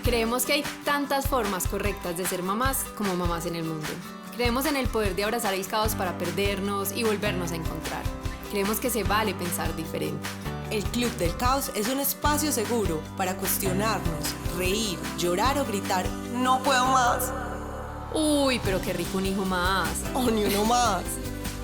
Creemos que hay tantas formas correctas de ser mamás como mamás en el mundo. Creemos en el poder de abrazar el caos para perdernos y volvernos a encontrar. Creemos que se vale pensar diferente. El Club del Caos es un espacio seguro para cuestionarnos, reír, llorar o gritar "no puedo más". Uy, pero qué rico un hijo más. O ni uno más.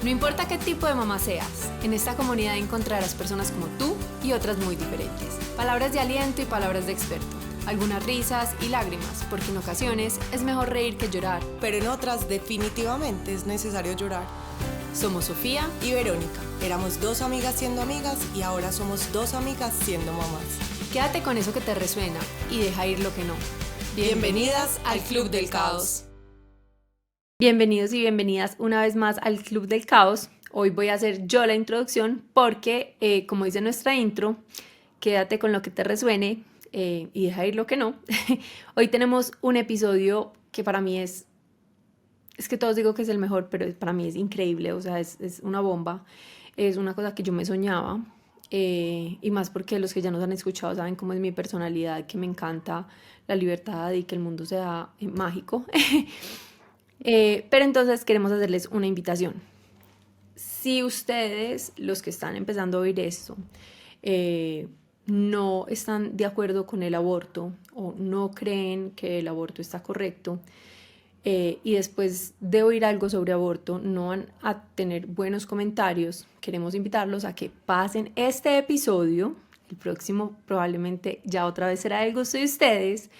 No importa qué tipo de mamá seas, en esta comunidad encontrarás personas como tú y otras muy diferentes. Palabras de aliento y palabras de experto. Algunas risas y lágrimas, porque en ocasiones es mejor reír que llorar. Pero en otras definitivamente es necesario llorar. Somos Sofía y Verónica. Éramos dos amigas siendo amigas y ahora somos dos amigas siendo mamás. Quédate con eso que te resuena y deja ir lo que no. Bienvenidas al Club del Caos. Bienvenidos y bienvenidas una vez más al Club del Caos. Hoy voy a hacer yo la introducción porque, como dice nuestra intro, quédate con lo que te resuene y deja ir lo que no. Hoy tenemos un episodio que para mí es que todos digo que es el mejor, pero para mí es increíble, o sea, es una bomba. Es una cosa que yo me soñaba, y más porque los que ya nos han escuchado saben cómo es mi personalidad, que me encanta la libertad y que el mundo sea mágico. Pero entonces queremos hacerles una invitación. Si ustedes, los que están empezando a oír esto, no están de acuerdo con el aborto o no creen que el aborto está correcto, y después de oír algo sobre aborto no van a tener buenos comentarios, queremos invitarlos a que pasen este episodio. El próximo probablemente ya otra vez será del gusto de ustedes,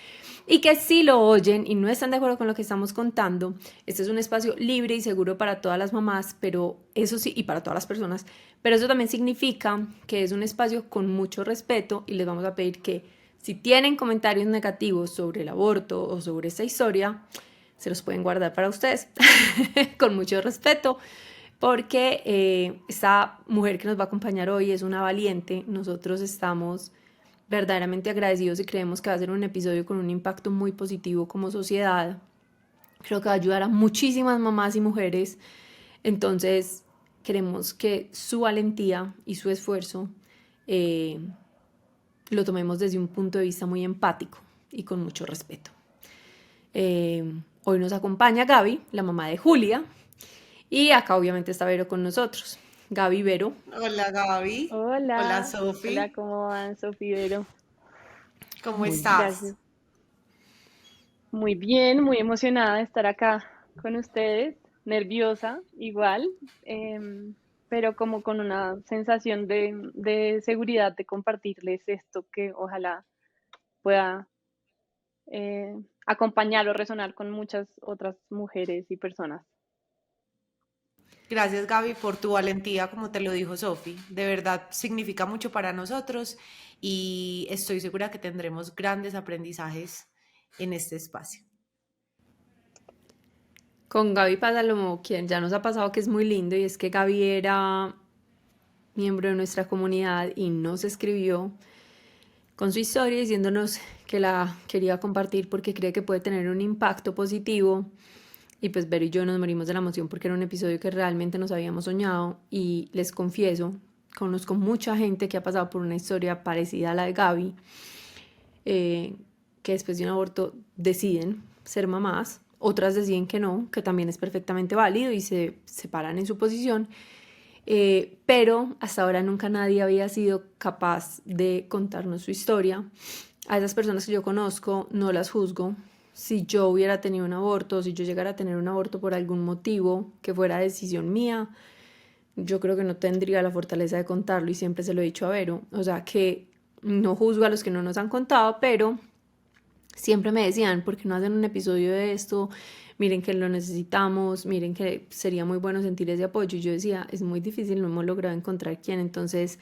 y que si lo oyen y no están de acuerdo con lo que estamos contando, este es un espacio libre y seguro para todas las mamás, pero eso sí, y para todas las personas, pero eso también significa que es un espacio con mucho respeto, y les vamos a pedir que si tienen comentarios negativos sobre el aborto o sobre esta historia, se los pueden guardar para ustedes con mucho respeto, porque esta mujer que nos va a acompañar hoy es una valiente. Nosotros estamos verdaderamente agradecidos y creemos que va a ser un episodio con un impacto muy positivo como sociedad. Creo que va a ayudar a muchísimas mamás y mujeres. Entonces queremos que su valentía y su esfuerzo lo tomemos desde un punto de vista muy empático y con mucho respeto. Hoy nos acompaña Gaby, la mamá de Julia, y acá obviamente está Vero con nosotros. Gaby, Vero. Hola Gaby. Hola Sofi. Hola, ¿cómo van, Sofi y Vero? ¿Cómo Muy estás? Gracias. Muy bien, muy emocionada de estar acá con ustedes, nerviosa igual, pero como con una sensación de seguridad de compartirles esto que ojalá pueda acompañar o resonar con muchas otras mujeres y personas. Gracias Gaby por tu valentía, como te lo dijo Sofi. De verdad significa mucho para nosotros y estoy segura que tendremos grandes aprendizajes en este espacio. Con Gaby pasa lo que ya nos ha pasado, que es muy lindo, y es que Gaby era miembro de nuestra comunidad y nos escribió con su historia diciéndonos que la quería compartir porque cree que puede tener un impacto positivo. Y pues Vero y yo nos morimos de la emoción porque era un episodio que realmente nos habíamos soñado, y les confieso, conozco mucha gente que ha pasado por una historia parecida a la de Gaby, que después de un aborto deciden ser mamás, otras deciden que no, que también es perfectamente válido y se separan en su posición, pero hasta ahora nunca nadie había sido capaz de contarnos su historia. A esas personas que yo conozco no las juzgo. Si yo hubiera tenido un aborto, si yo llegara a tener un aborto por algún motivo que fuera decisión mía, yo creo que no tendría la fortaleza de contarlo, y siempre se lo he dicho a Vero. O sea, que no juzgo a los que no nos han contado, pero siempre me decían, ¿por qué no hacen un episodio de esto? Miren que lo necesitamos, miren que sería muy bueno sentir ese apoyo. Y yo decía, es muy difícil, no hemos logrado encontrar quién. Entonces,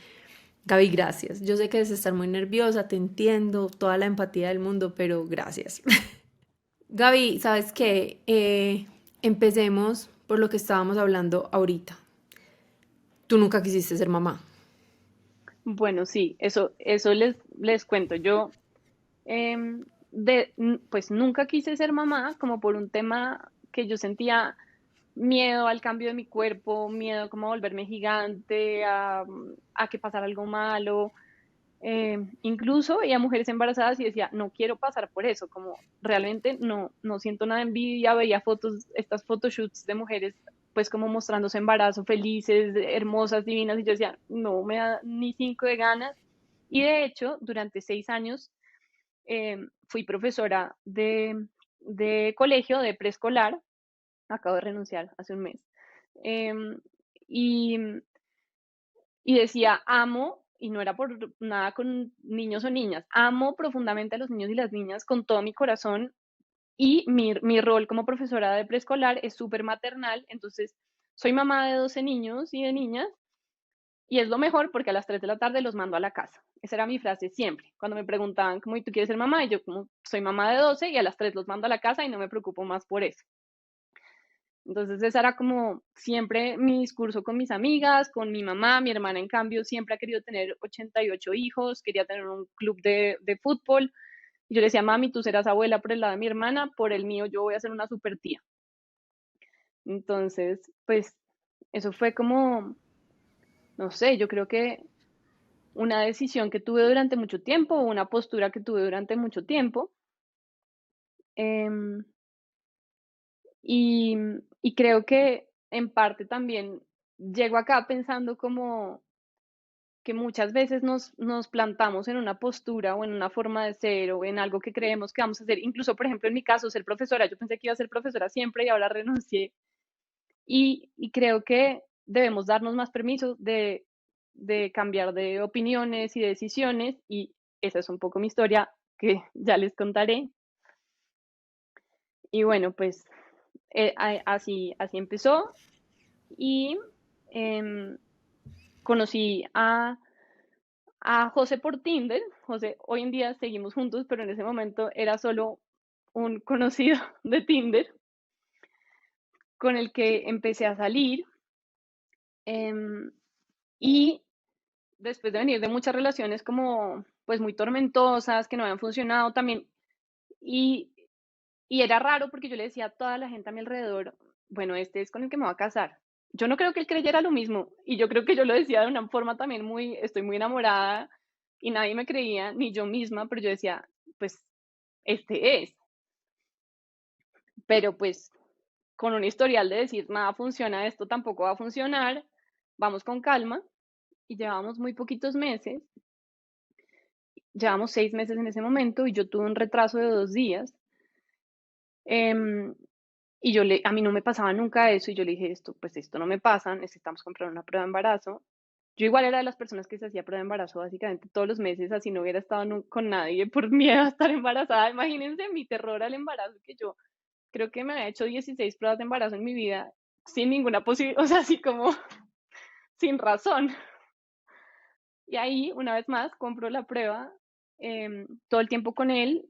Gaby, gracias. Yo sé que debes estar muy nerviosa, te entiendo, toda la empatía del mundo, pero gracias. Gaby, ¿sabes qué? Empecemos por lo que estábamos hablando ahorita. Tú nunca quisiste ser mamá. Bueno, sí, eso les cuento. Yo, pues nunca quise ser mamá, como por un tema que yo sentía miedo al cambio de mi cuerpo, miedo como a volverme gigante, a que pasara algo malo. Incluso veía mujeres embarazadas y decía, no quiero pasar por eso, como realmente no siento nada de envidia, veía fotos, estas photoshoots de mujeres pues como mostrando su embarazo, felices, hermosas, divinas, y yo decía, no me da ni cinco de ganas. Y de hecho, durante 6 años fui profesora de colegio, de preescolar, acabo de renunciar hace un mes. Em, y, y decía, amo, y no era por nada con niños o niñas, amo profundamente a los niños y las niñas con todo mi corazón y mi rol como profesora de preescolar es súper maternal, entonces soy mamá de 12 niños y de niñas y es lo mejor porque a las 3 de la tarde los mando a la casa. Esa era mi frase siempre. Cuando me preguntaban, ¿cómo y tú quieres ser mamá? Y yo, como soy mamá de 12 y a las 3 los mando a la casa y no me preocupo más por eso. Entonces, esa era como siempre mi discurso con mis amigas, con mi mamá. Mi hermana, en cambio, siempre ha querido tener 88 hijos, quería tener un club de fútbol. Y yo le decía, mami, tú serás abuela por el lado de mi hermana, por el mío yo voy a ser una super tía. Entonces, pues, eso fue como, no sé, yo creo que una decisión que tuve durante mucho tiempo, una postura que tuve durante mucho tiempo. em, y, y creo que en parte también llego acá pensando como que muchas veces nos plantamos en una postura o en una forma de ser o en algo que creemos que vamos a hacer. Incluso, por ejemplo, en mi caso, ser profesora, yo pensé que iba a ser profesora siempre y ahora renuncié. Y creo que debemos darnos más permiso de cambiar de opiniones y de decisiones y esa es un poco mi historia que ya les contaré. Y bueno, pues así empezó y em, conocí a José por Tinder. José, hoy en día seguimos juntos, pero en ese momento era solo un conocido de Tinder con el que empecé a salir. em, y después de venir de muchas relaciones como pues muy tormentosas, que no habían funcionado también, y, y era raro porque yo le decía a toda la gente a mi alrededor, bueno, este es con el que me voy a casar. Yo no creo que él creyera lo mismo, y yo creo que yo lo decía de una forma también muy, estoy muy enamorada, y nadie me creía, ni yo misma, pero yo decía, pues este es, pero pues con un historial de decir, nada funciona, esto tampoco va a funcionar, vamos con calma, y llevamos muy poquitos meses, llevamos 6 meses en ese momento, y yo tuve un retraso de 2 días, em, y a mí no me pasaba nunca eso, y yo le dije, esto no me pasa, necesitamos comprar una prueba de embarazo. Yo igual era de las personas que se hacía prueba de embarazo básicamente todos los meses, así no hubiera estado con nadie por miedo a estar embarazada. Imagínense mi terror al embarazo, que yo creo que me había hecho 16 pruebas de embarazo en mi vida sin ninguna posibilidad, o sea, así como sin razón. Y ahí, una vez más, compro la prueba, todo el tiempo con él.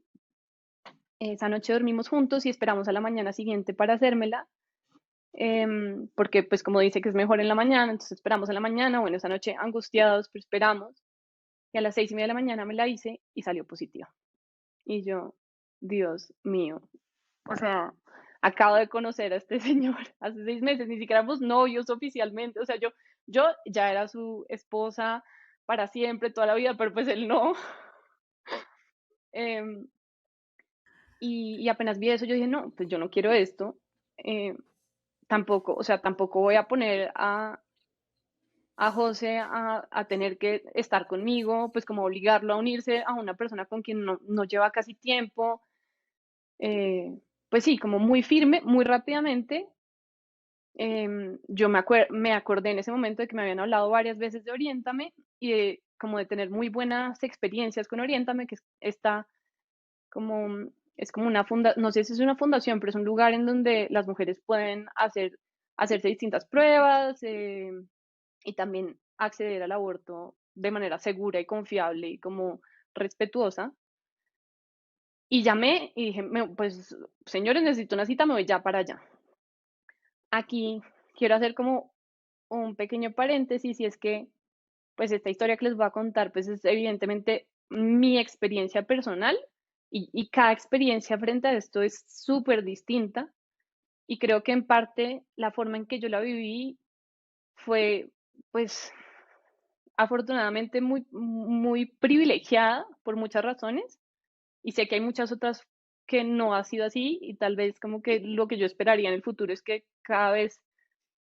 Esa noche dormimos juntos y esperamos a la mañana siguiente para hacérmela, porque pues como dice que es mejor en la mañana, entonces esperamos a la mañana, bueno, esa noche angustiados, pero esperamos, y a las 6:30 de la mañana me la hice y salió positiva. Y yo, Dios mío, o sea, acabo de conocer a este señor hace 6 meses, ni siquiera éramos novios oficialmente, o sea, yo ya era su esposa para siempre, toda la vida, pero pues él no. Em, y apenas vi eso, yo dije, no, pues yo no quiero esto. eh, Tampoco, o sea, tampoco voy a poner a José a tener que estar conmigo, pues como obligarlo a unirse a una persona con quien no lleva casi tiempo. Pues sí, como muy firme, muy rápidamente. Yo me acordé en ese momento de que me habían hablado varias veces de Oriéntame y como de tener muy buenas experiencias con Oriéntame, que está como, es como una fundación, no sé si es una fundación, pero es un lugar en donde las mujeres pueden hacerse distintas pruebas y también acceder al aborto de manera segura y confiable y como respetuosa. Y llamé y dije, pues señores, necesito una cita, me voy ya para allá. Aquí quiero hacer como un pequeño paréntesis y es que pues esta historia que les voy a contar pues es evidentemente mi experiencia personal y cada experiencia frente a esto es súper distinta y creo que en parte la forma en que yo la viví fue pues afortunadamente muy privilegiada por muchas razones y sé que hay muchas otras que no ha sido así y tal vez como que lo que yo esperaría en el futuro es que cada vez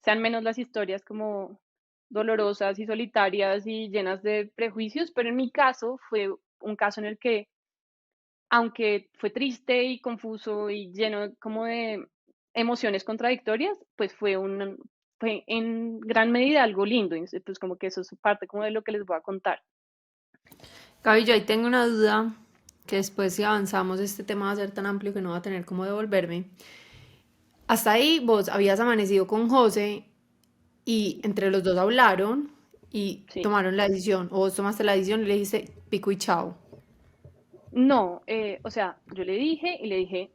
sean menos las historias como dolorosas y solitarias y llenas de prejuicios, pero en mi caso fue un caso en el que, aunque fue triste y confuso y lleno como de emociones contradictorias, pues fue en gran medida algo lindo, y pues como que eso es parte como de lo que les voy a contar. Gaby, yo ahí tengo una duda que después si avanzamos este tema va a ser tan amplio que no va a tener cómo devolverme. Hasta ahí vos habías amanecido con José y entre los dos hablaron y Sí. tomaron la decisión, o vos tomaste la decisión y le dijiste pico y chao. No, o sea, yo le dije y le dije,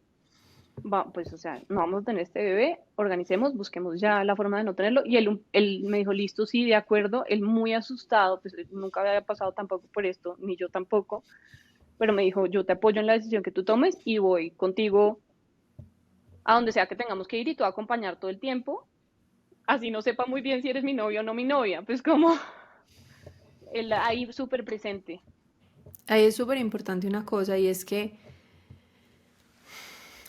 pues, o sea, no vamos a tener este bebé, organicemos, busquemos ya la forma de no tenerlo. Y él me dijo, listo, sí, de acuerdo. Él muy asustado, pues él nunca había pasado tampoco por esto, ni yo tampoco, pero me dijo, yo te apoyo en la decisión que tú tomes y voy contigo a donde sea que tengamos que ir y te voy a acompañar todo el tiempo, así no sepa muy bien si eres mi novio o no mi novia, pues como él ahí súper presente. Ahí es súper importante una cosa y es que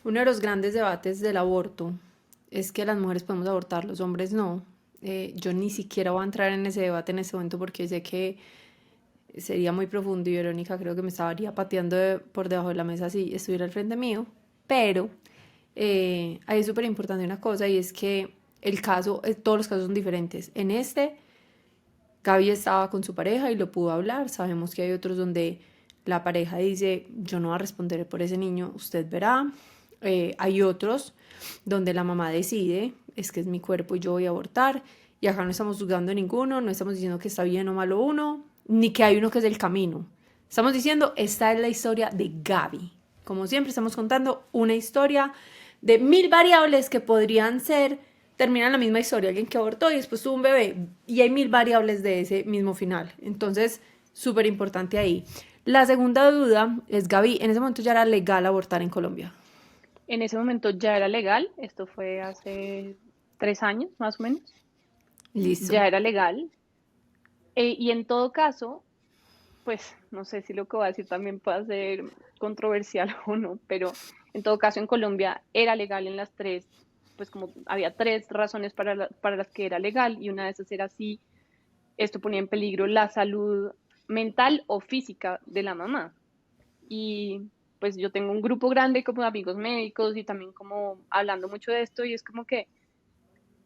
uno de los grandes debates del aborto es que las mujeres podemos abortar, los hombres no. Yo ni siquiera voy a entrar en ese debate en este momento porque sé que sería muy profundo y Verónica creo que me estaría pateando por debajo de la mesa si estuviera al frente mío. Pero ahí es súper importante una cosa y es que el caso, todos los casos son diferentes. En este, Gaby estaba con su pareja y lo pudo hablar. Sabemos que hay otros donde la pareja dice, yo no voy a responder por ese niño, usted verá. Hay otros donde la mamá decide, es que es mi cuerpo y yo voy a abortar. Y acá no estamos juzgando a ninguno, no estamos diciendo que está bien o malo uno, ni que hay uno que es el camino. Estamos diciendo, esta es la historia de Gaby. Como siempre, estamos contando una historia de 1000 variables que podrían ser, terminan la misma historia, alguien que abortó y después tuvo un bebé, y hay 1000 variables de ese mismo final. Entonces, súper importante ahí. La segunda duda es, Gaby, en ese momento ya era legal abortar en Colombia. En ese momento ya era legal, esto fue hace 3 años más o menos, Listo. ya era legal. Y en todo caso, pues no sé si lo que voy a decir también puede ser controversial o no, pero en todo caso en Colombia era legal en las tres, pues como había tres razones para las que era legal y una de esas era si esto ponía en peligro la salud mental o física de la mamá. Y pues yo tengo un grupo grande como de amigos médicos y también como hablando mucho de esto y es como que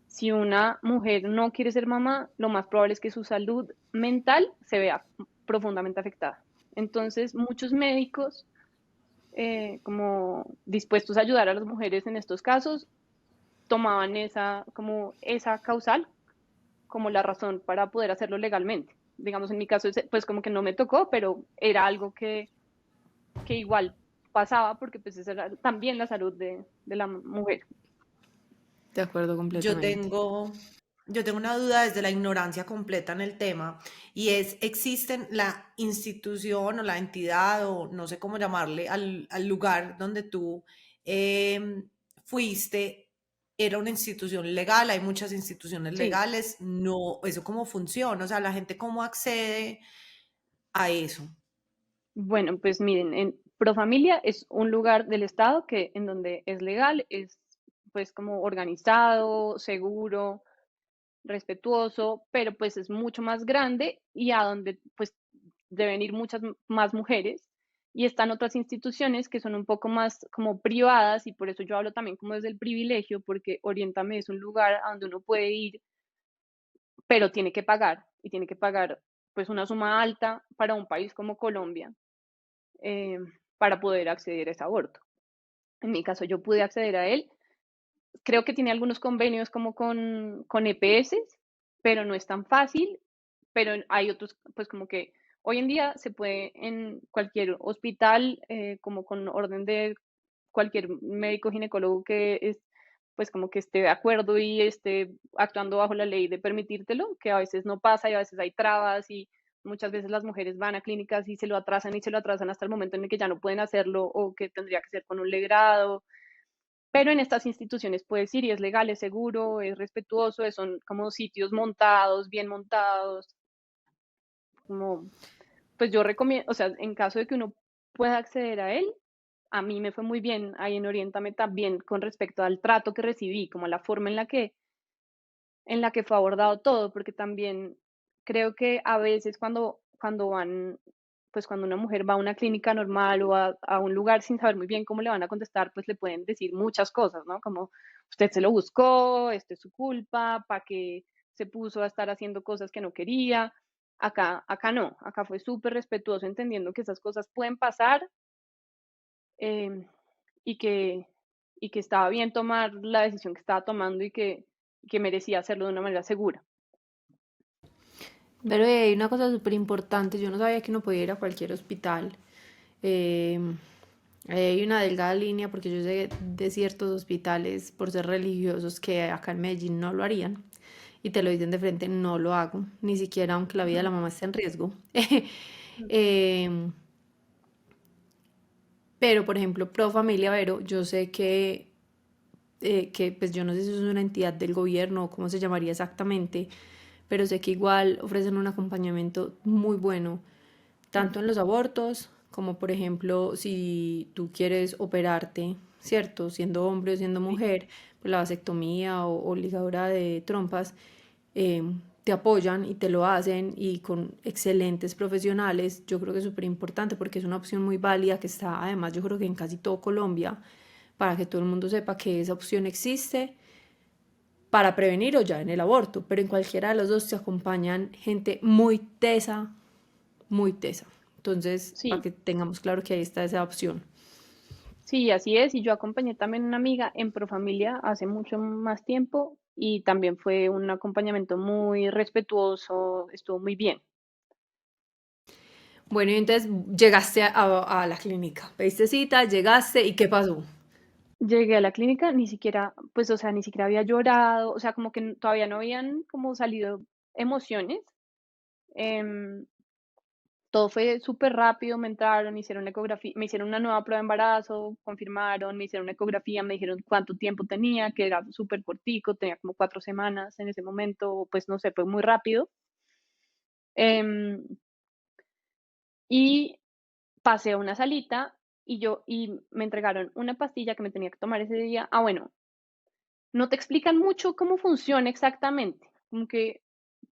si una mujer no quiere ser mamá, lo más probable es que su salud mental se vea profundamente afectada. Entonces, muchos médicos, como dispuestos a ayudar a las mujeres en estos casos, tomaban como esa causal como la razón para poder hacerlo legalmente. Digamos, en mi caso, pues como que no me tocó, pero era algo que igual pasaba porque pues esa era también la salud de la mujer. De acuerdo Yo completamente. tengo, yo tengo una duda desde la ignorancia completa en el tema y es, ¿existen la institución o la entidad o no sé cómo llamarle al lugar donde tú fuiste? ¿Era una institución legal? Hay muchas instituciones Sí, legales. No, ¿eso cómo funciona? O sea, la gente cómo accede a eso. bueno, pues miren, en Profamilia es un lugar del Estado que en donde es legal, es pues como organizado, seguro, respetuoso, pero pues es mucho más grande y a donde pues deben ir muchas más mujeres. Y están otras instituciones que son un poco más como privadas y por eso yo hablo también como desde el privilegio, porque Oriéntame es un lugar a donde uno puede ir, pero tiene que pagar y tiene que pagar pues una suma alta para un país como Colombia, eh, para poder acceder a ese aborto. En mi caso yo pude acceder a él. Creo que tiene algunos convenios como con EPS, pero no es tan fácil. Pero hay otros, pues como que hoy en día se puede en cualquier hospital, como con orden de cualquier médico ginecólogo que es, pues como que esté de acuerdo y esté actuando bajo la ley de permitírtelo, que a veces no pasa y a veces hay trabas y muchas veces las mujeres van a clínicas y se lo atrasan hasta el momento en el que ya no pueden hacerlo o que tendría que ser con un legrado. Pero en estas instituciones puedes ir y es legal, es seguro, es respetuoso, son como sitios montados, bien montados. Como, pues yo recomiendo, o sea, en caso de que uno pueda acceder a él, a mí me fue muy bien ahí en Oriéntame también con respecto al trato que recibí, como la forma en la que fue abordado todo, porque también creo que a veces cuando van, pues cuando una mujer va a una clínica normal o a un lugar sin saber muy bien cómo le van a contestar, pues le pueden decir muchas cosas, ¿no? Como usted se lo buscó, esto es su culpa, para que se puso a estar haciendo cosas que no quería. Acá no, acá fue súper respetuoso, entendiendo que esas cosas pueden pasar, eh, y que, y que estaba bien tomar la decisión que estaba tomando que merecía hacerlo de una manera segura. Pero hay una cosa súper importante, yo no sabía que uno podía ir a cualquier hospital. Eh, hay una delgada línea porque yo sé de ciertos hospitales por ser religiosos que acá en Medellín no lo harían. Y te lo dicen de frente, no lo hago, ni siquiera aunque la vida de la mamá esté en riesgo. Em, pero, por ejemplo, Pro Familia Vero, yo sé que pues yo no sé si es una entidad del gobierno o cómo se llamaría exactamente, pero sé que igual ofrecen un acompañamiento muy bueno, tanto en los abortos como por ejemplo si tú quieres operarte, ¿cierto? Siendo hombre o siendo Sí, mujer, pues la vasectomía o ligadura de trompas, eh, te apoyan y te lo hacen y con excelentes profesionales. Yo creo que es súper importante porque es una opción muy válida que está además yo creo que en casi todo Colombia para que todo el mundo sepa que esa opción existe para prevenir o ya en el aborto, pero en cualquiera de los dos se acompañan gente muy tesa, muy tesa. Entonces, para sí, que tengamos claro que ahí está esa opción. sí, así es. Y yo acompañé también a una amiga en Profamilia hace mucho más tiempo y también fue un acompañamiento muy respetuoso, estuvo muy bien. Bueno, y entonces llegaste a la clínica, pediste cita, llegaste y ¿qué pasó? Llegué a la clínica, ni siquiera, pues, o sea, ni siquiera había llorado, o sea, como que todavía no habían como salido emociones. em, Todo fue súper rápido, me entraron, hicieron ecografía, me hicieron una nueva prueba de embarazo, confirmaron, me hicieron una ecografía, me dijeron cuánto tiempo tenía, que era súper cortico, tenía como 4 semanas en ese momento, pues no sé, fue muy rápido. Em, y pasé a una salita y me entregaron una pastilla que me tenía que tomar ese día. Ah, bueno, no te explican mucho cómo funciona exactamente, como que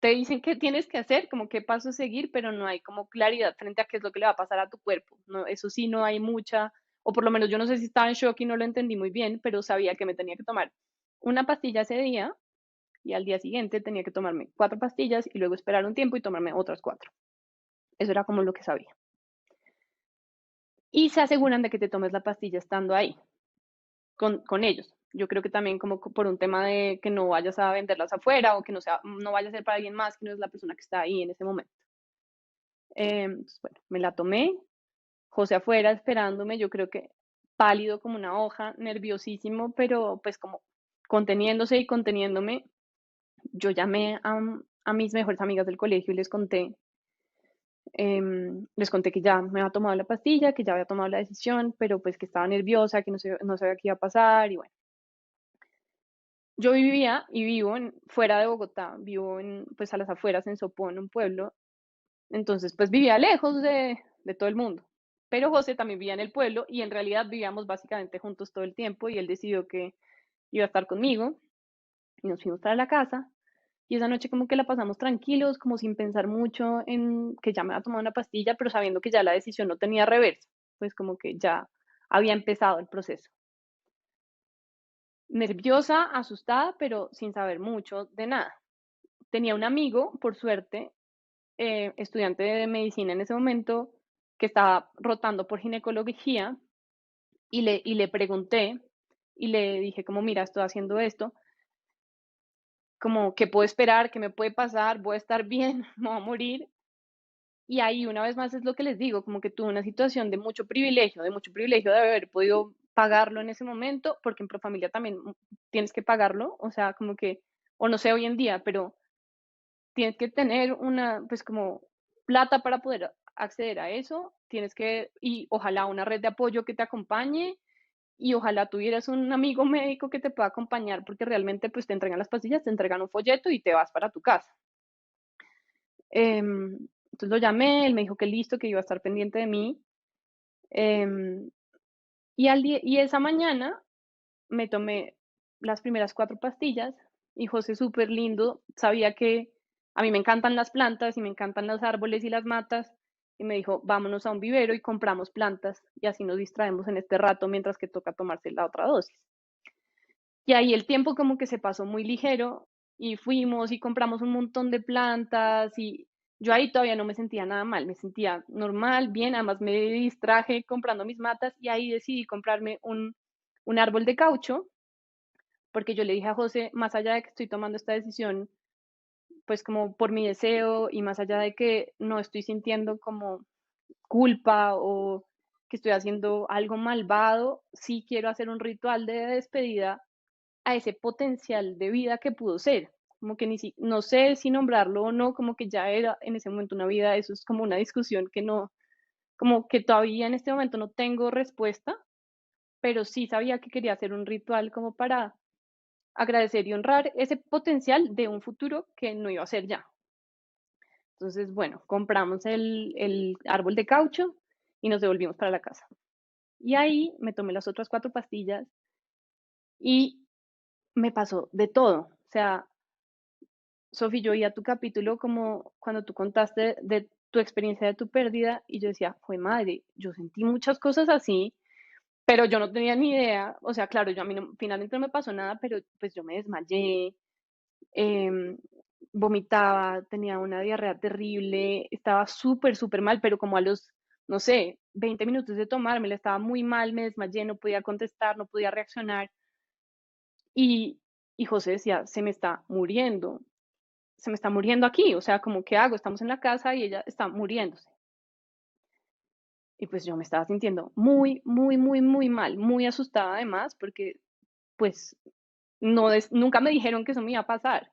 te dicen qué tienes que hacer, como qué pasos seguir, pero no hay como claridad frente a qué es lo que le va a pasar a tu cuerpo. No, eso sí, no hay mucha, o por lo menos yo no sé si estaba en shock y no lo entendí muy bien, pero sabía que me tenía que tomar una pastilla ese día y al día siguiente tenía que tomarme 4 pastillas y luego esperar un tiempo y tomarme otras 4. Eso era como lo que sabía. Y se aseguran de que te tomes la pastilla estando ahí, con ellos. Yo creo que también como por un tema de que no vayas a venderlas afuera o que no vaya a ser para alguien más que no es la persona que está ahí en ese momento. Entonces, bueno, me la tomé, José afuera esperándome, yo creo que pálido como una hoja, nerviosísimo, pero pues como conteniéndose y conteniéndome. Yo llamé a mis mejores amigas del colegio y les conté que ya me había tomado la pastilla, que ya había tomado la decisión, pero pues que estaba nerviosa, que no sabía qué iba a pasar y bueno. Yo vivía y vivo fuera de Bogotá, vivo pues a las afueras en Sopó, en un pueblo, entonces pues vivía lejos de todo el mundo. Pero José también vivía en el pueblo y en realidad vivíamos básicamente juntos todo el tiempo y él decidió que iba a estar conmigo y nos fuimos para la casa y esa noche como que la pasamos tranquilos, como sin pensar mucho en que ya me había tomado una pastilla, pero sabiendo que ya la decisión no tenía reversa, pues como que ya había empezado el proceso. Nerviosa, asustada, pero sin saber mucho de nada. Tenía un amigo, por suerte, estudiante de medicina en ese momento, que estaba rotando por ginecología y le pregunté y le dije como, mira, estoy haciendo esto, como, ¿qué puedo esperar? ¿Qué me puede pasar? ¿Voy a estar bien? ¿Me voy a morir? Y ahí una vez más es lo que les digo, como que tuve una situación de mucho privilegio de haber podido pagarlo en ese momento, porque en Profamilia también tienes que pagarlo, o sea, como que, o no sé hoy en día, pero tienes que tener pues como plata para poder acceder a eso, y ojalá una red de apoyo que te acompañe, y ojalá tuvieras un amigo médico que te pueda acompañar, porque realmente pues te entregan las pastillas, te entregan un folleto y te vas para tu casa. Entonces lo llamé, él me dijo que listo, que iba a estar pendiente de mí. em, y esa mañana me tomé las primeras 4 pastillas y José, súper lindo, sabía que a mí me encantan las plantas y me encantan los árboles y las matas, y me dijo, vámonos a un vivero y compramos plantas y así nos distraemos en este rato mientras que toca tomarse la otra dosis. Y ahí el tiempo como que se pasó muy ligero y fuimos y compramos un montón de plantas y yo ahí todavía no me sentía nada mal, me sentía normal, bien, además me distraje comprando mis matas y ahí decidí comprarme un árbol de caucho porque yo le dije a José, más allá de que estoy tomando esta decisión, pues como por mi deseo y más allá de que no estoy sintiendo como culpa o que estoy haciendo algo malvado, sí quiero hacer un ritual de despedida a ese potencial de vida que pudo ser. Como que no sé si nombrarlo o no, como que ya era en ese momento una vida, eso es como una discusión que no, como que todavía en este momento no tengo respuesta, pero sí sabía que quería hacer un ritual como para agradecer y honrar ese potencial de un futuro que no iba a ser ya. Entonces, bueno, compramos el árbol de caucho y nos devolvimos para la casa. Y ahí me tomé las otras 4 pastillas y me pasó de todo. O sea, Sofi, yo oía tu capítulo como cuando tú contaste de tu experiencia de tu pérdida y yo decía, fue madre, yo sentí muchas cosas así, pero yo no tenía ni idea. O sea, claro, yo a mí finalmente no me pasó nada, pero pues yo me desmayé, em, vomitaba, tenía una diarrea terrible, estaba súper, súper mal, pero como a los, no sé, 20 minutos de tomármela, estaba muy mal, me desmayé, no podía contestar, no podía reaccionar. Y, y José decía, se me está muriendo aquí, o sea, como, ¿qué hago? Estamos en la casa y ella está muriéndose. Y pues yo me estaba sintiendo muy, muy, muy, muy mal, muy asustada además, porque pues no nunca me dijeron que eso me iba a pasar.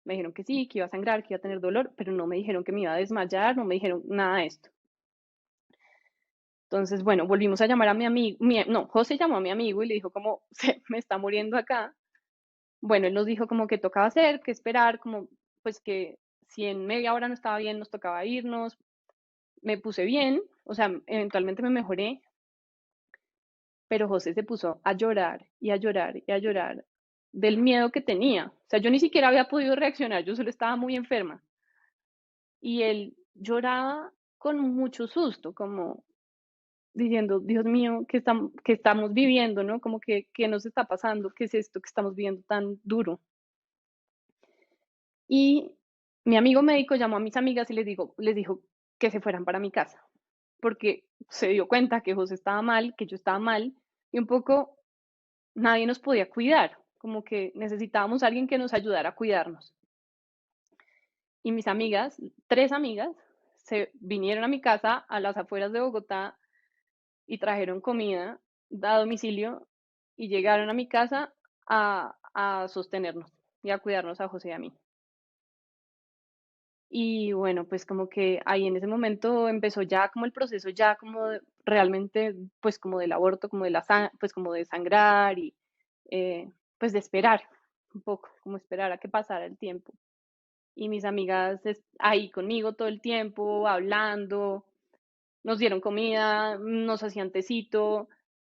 Me dijeron que sí, que iba a sangrar, que iba a tener dolor, pero no me dijeron que me iba a desmayar, no me dijeron nada de esto. Entonces, bueno, volvimos a llamar a mi amigo, no, José llamó a mi amigo y le dijo como, se me está muriendo acá. Bueno, él nos dijo como que tocaba hacer, que esperar, como pues que si en media hora no estaba bien, nos tocaba irnos. Me puse bien, o sea, eventualmente me mejoré, pero José se puso a llorar y a llorar y a llorar del miedo que tenía. O sea, yo ni siquiera había podido reaccionar, yo solo estaba muy enferma. Y él lloraba con mucho susto, como diciendo, Dios mío, qué estamos viviendo, ¿no? Como que, ¿qué nos está pasando? ¿Qué es esto que estamos viviendo tan duro? Y mi amigo médico llamó a mis amigas y les dijo que se fueran para mi casa, porque se dio cuenta que José estaba mal, que yo estaba mal, y un poco nadie nos podía cuidar, como que necesitábamos a alguien que nos ayudara a cuidarnos. Y mis amigas, 3 amigas, se vinieron a mi casa a las afueras de Bogotá y trajeron comida a domicilio y llegaron a mi casa a sostenernos y a cuidarnos a José y a mí. Y bueno, pues como que ahí en ese momento empezó ya como el proceso ya como realmente pues como del aborto, como de pues como de sangrar y pues de esperar un poco, como esperar a que pasara el tiempo. Y mis amigas ahí conmigo todo el tiempo, hablando, nos dieron comida, nos hacían tecito.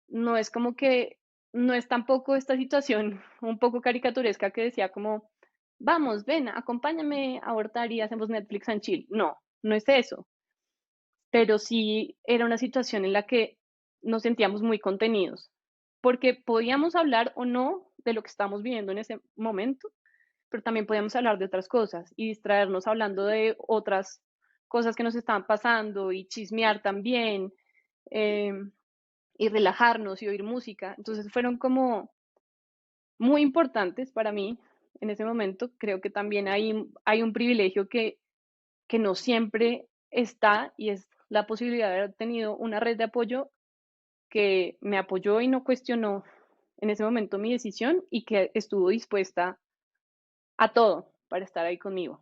No es como que, no es tampoco esta situación un poco caricaturesca que decía como, vamos, ven, acompáñame a abortar y hacemos Netflix and chill. No, no es eso. Pero sí era una situación en la que nos sentíamos muy contenidos, porque podíamos hablar o no de lo que estábamos viviendo en ese momento, pero también podíamos hablar de otras cosas y distraernos hablando de otras cosas que nos estaban pasando y chismear también, eh, y relajarnos y oír música. Entonces fueron como muy importantes para mí en ese momento. Creo que también hay un privilegio que no siempre está y es la posibilidad de haber tenido una red de apoyo que me apoyó y no cuestionó en ese momento mi decisión y que estuvo dispuesta a todo para estar ahí conmigo.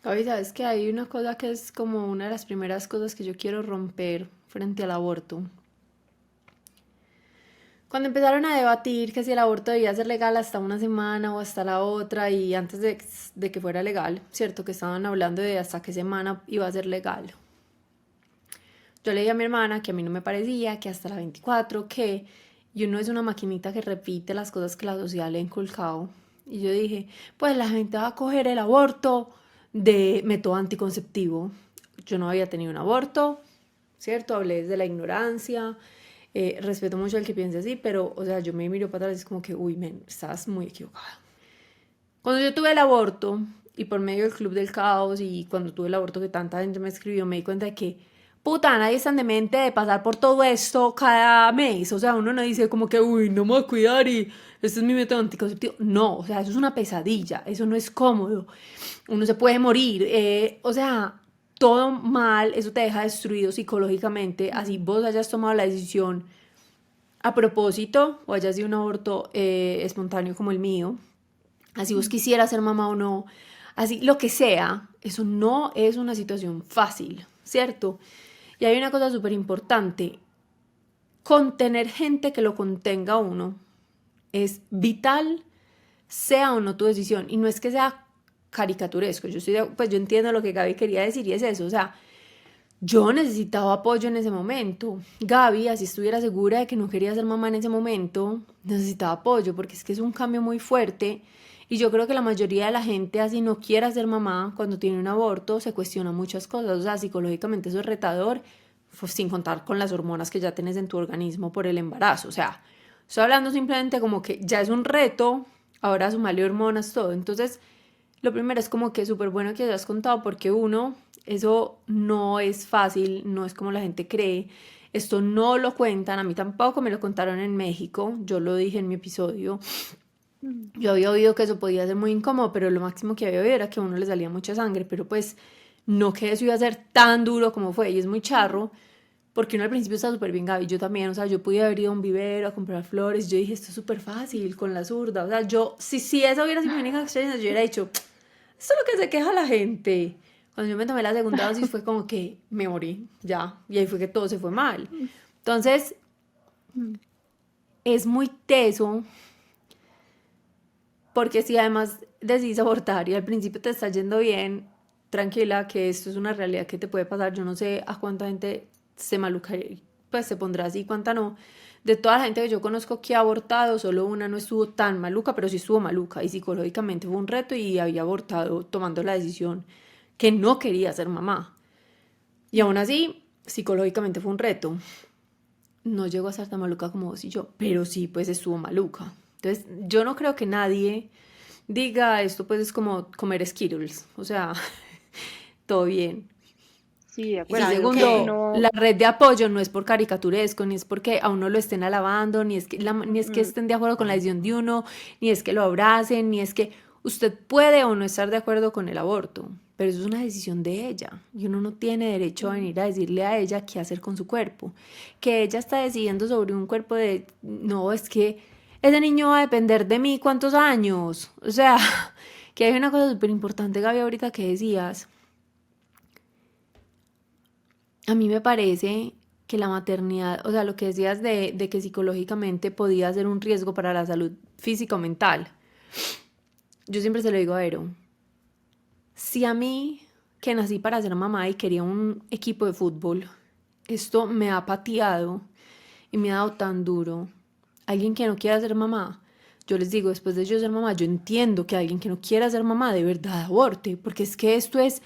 Gaby, sabes que hay una cosa que es como una de las primeras cosas que yo quiero romper frente al aborto. Cuando empezaron a debatir que si el aborto debía ser legal hasta una semana o hasta la otra y antes de que fuera legal, ¿cierto? Que estaban hablando de hasta qué semana iba a ser legal. Yo le dije a mi hermana que a mí no me parecía, que hasta la 24, que y uno es una maquinita que repite las cosas que la sociedad le ha inculcado. Y yo dije, pues la gente va a coger el aborto de método anticonceptivo. Yo no había tenido un aborto, ¿cierto? Hablé desde la ignorancia, respeto mucho al que piense así, pero, o sea, yo me miro para atrás y es como que, uy, men, estás muy equivocada. Cuando yo tuve el aborto, y por medio del Club del Caos, y cuando tuve el aborto que tanta gente me escribió, me di cuenta de que, puta, nadie es tan demente de pasar por todo esto cada mes. O sea, uno no dice como que, uy, no me voy a cuidar y este es mi método anticonceptivo. No, o sea, eso es una pesadilla, eso no es cómodo. Uno se puede morir. O sea, todo mal, eso te deja destruido psicológicamente. Así vos hayas tomado la decisión a propósito o hayas sido un aborto espontáneo como el mío, así vos quisieras ser mamá o no, así lo que sea, eso no es una situación fácil, ¿cierto? Y hay una cosa súper importante, contener gente que lo contenga a uno es vital, sea o no tu decisión, y no es que sea caricaturesco, pues yo entiendo lo que Gaby quería decir y es eso, o sea, yo necesitaba apoyo en ese momento. Gaby, así estuviera segura de que no quería ser mamá en ese momento, necesitaba apoyo porque es que es un cambio muy fuerte. Y yo creo que la mayoría de la gente así no quiera ser mamá cuando tiene un aborto, se cuestiona muchas cosas. O sea, psicológicamente eso es retador, pues, sin contar con las hormonas que ya tienes en tu organismo por el embarazo. O sea, estoy hablando simplemente como que ya es un reto, ahora sumarle hormonas, todo. Entonces, lo primero es como que súper bueno que hayas contado porque uno, eso no es fácil, no es como la gente cree. Esto no lo cuentan, a mí tampoco me lo contaron en México, yo lo dije en mi episodio. Mm. Yo había oído que eso podía ser muy incómodo, pero lo máximo que había oído era que a uno le salía mucha sangre, pero pues no que eso iba a ser tan duro como fue, y es muy charro, porque uno al principio está súper bien, Gaby, yo también, o sea, yo pude haber ido a un vivero a comprar flores, yo dije, esto es súper fácil, con la zurda, o sea, yo, si esa hubiera sido mi única experiencia, yo hubiera dicho, esto es lo que se queja la gente. Cuando yo me tomé la segunda dosis fue como que me morí, ya, y ahí fue que todo se fue mal. Entonces, Mm. es muy teso, porque si además decidís abortar y al principio te está yendo bien, tranquila, que esto es una realidad que te puede pasar. Yo no sé a cuánta gente se maluca, pues se pondrá así, cuánta no. De toda la gente que yo conozco que ha abortado, solo una no estuvo tan maluca, pero sí estuvo maluca y psicológicamente fue un reto y había abortado tomando la decisión que no quería ser mamá. Y aún así, psicológicamente fue un reto. No llegó a ser tan maluca como vos y yo, pero sí, pues estuvo maluca. Entonces, yo no creo que nadie diga esto, pues es como comer Skittles, o sea, todo bien. Sí, de Y acuerdo. Yo creo que segundo, Que no. la red de apoyo no es por caricaturesco, ni es porque a uno lo estén alabando, ni es que Mm, estén de acuerdo con la decisión de uno, ni es que lo abracen, ni es que usted puede o no estar de acuerdo con el aborto, pero eso es una decisión de ella y uno no tiene derecho a mm, venir a decirle a ella qué hacer con su cuerpo, que ella está decidiendo sobre un cuerpo de, no, es que ese niño va a depender de mí cuántos años, o sea, que hay una cosa súper importante, Gaby, ahorita que decías. A mí me parece que la maternidad, o sea, lo que decías de que psicológicamente podía ser un riesgo para la salud física o mental. Yo siempre se lo digo a Ero. Si a mí, que nací para ser mamá y quería un equipo de fútbol, esto me ha pateado y me ha dado tan duro. Alguien que no quiera ser mamá, yo les digo, después de yo ser mamá, yo entiendo que alguien que no quiera ser mamá de verdad aborte, porque es que esto es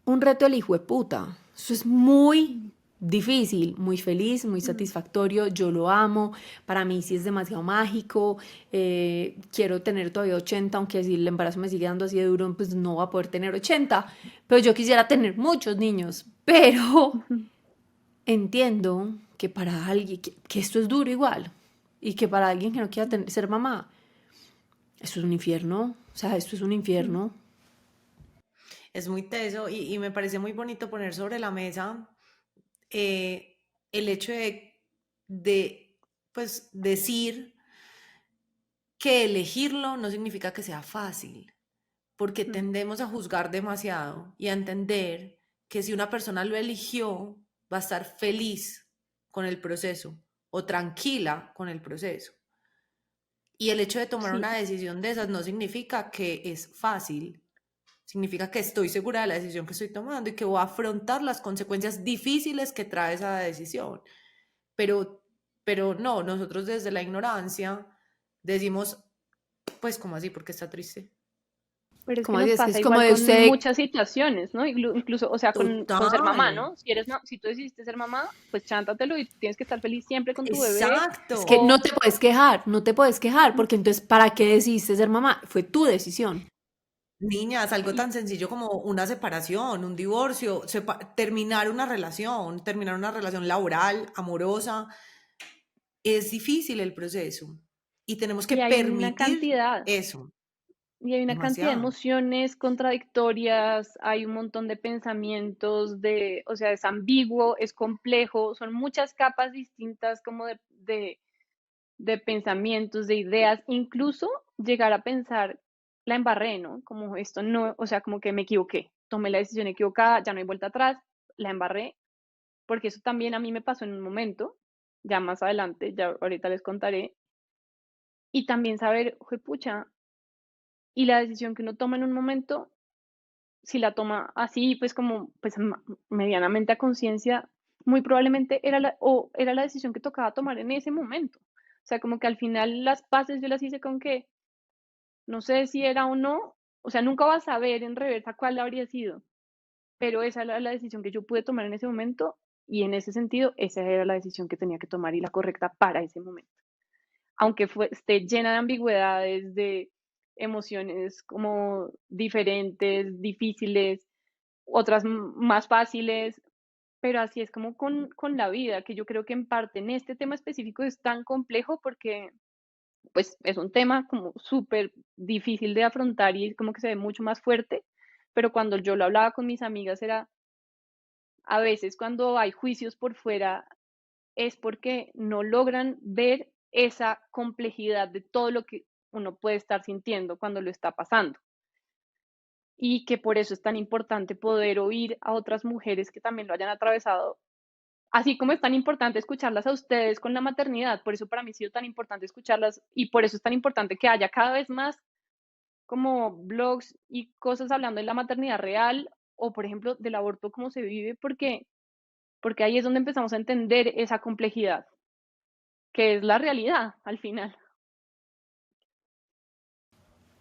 un reto del hijo de puta. Eso es muy mm, difícil, muy feliz, muy mm, satisfactorio. Yo lo amo. Para mí sí es demasiado mágico. Quiero tener todavía 80, aunque si el embarazo me sigue dando así de duro, pues no voy a poder tener 80. Pero yo quisiera tener muchos niños. Pero ujú. entiendo que para alguien, que esto es duro igual. Y que para alguien que no quiera ser mamá, esto es un infierno. O sea, esto es un Mm. infierno. es muy teso y me parece muy bonito poner sobre la mesa eh, el hecho de, pues, decir que elegirlo no significa que sea fácil, porque Mm. tendemos a juzgar demasiado y a entender que si una persona lo eligió, va a estar feliz con el proceso, o tranquila con el proceso. Y el hecho de tomar Sí, una decisión de esas no significa que es fácil, significa que estoy segura de la decisión que estoy tomando y que voy a afrontar las consecuencias difíciles que trae esa decisión. Pero, pero no, nosotros desde la ignorancia decimos, pues, ¿cómo así? ¿Por qué está triste? pero es que Como así, nos es que pasa es como igual de con usted, muchas situaciones, ¿no? Incluso, o sea, con ser mamá, Total. ¿no? Si eres, si tú decidiste ser mamá, pues chántatelo y tienes que estar feliz siempre con tu bebé. es que Exacto. no O te puedes quejar, no te puedes quejar, porque entonces, ¿para qué decidiste ser mamá? Fue tu decisión. Niñas, algo y, tan sencillo como una separación, un divorcio, terminar una relación laboral, amorosa, es difícil el proceso y tenemos que y permitir eso, hay una cantidad de demasiado. emociones contradictorias, hay un montón de pensamientos, o sea, es ambiguo, es complejo, son muchas capas distintas como de pensamientos, de ideas, incluso llegar a pensar, la embarré, ¿no? Como esto no, o sea, como que me equivoqué, tomé la decisión equivocada, ya no hay vuelta atrás, la embarré, porque eso también a mí me pasó en un momento, ya más adelante, ya ahorita les contaré, y también saber, pucha, y la decisión que uno toma en un momento, si la toma así, pues como, pues medianamente a conciencia, muy probablemente era la decisión que tocaba tomar en ese momento. O sea, como que al final las paces yo las hice con que no sé si era o no, o sea, nunca vas a saber en reversa cuál habría sido, pero esa era la decisión que yo pude tomar en ese momento y en ese sentido esa era la decisión que tenía que tomar y la correcta para ese momento. Aunque esté llena de ambigüedades, de emociones como diferentes, difíciles, otras más fáciles, pero así es como con la vida, que yo creo que en parte en este tema específico es tan complejo porque pues es un tema como súper difícil de afrontar y como que se ve mucho más fuerte, pero cuando yo lo hablaba con mis amigas era, a veces cuando hay juicios por fuera es porque no logran ver esa complejidad de todo lo que uno puede estar sintiendo cuando lo está pasando. Y que por eso es tan importante poder oír a otras mujeres que también lo hayan atravesado, así como es tan importante escucharlas a ustedes con la maternidad, por eso para mí ha sido tan importante escucharlas y por eso es tan importante que haya cada vez más como blogs y cosas hablando de la maternidad real o, por ejemplo, del aborto, cómo se vive, porque ahí es donde empezamos a entender esa complejidad, que es la realidad al final.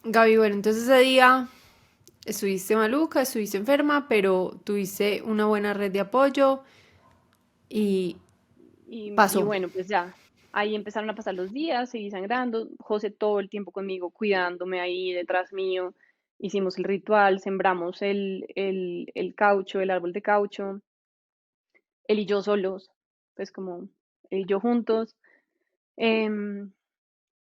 Gaby, bueno, entonces ese día estuviste maluca, estuviste enferma, pero tuviste una buena red de apoyo y Y pasó. bueno, pues ya, ahí empezaron a pasar los días, seguí sangrando, José todo el tiempo conmigo, cuidándome ahí detrás mío, hicimos el ritual, sembramos el caucho, el árbol de caucho, él y yo solos, pues como él y yo juntos. em,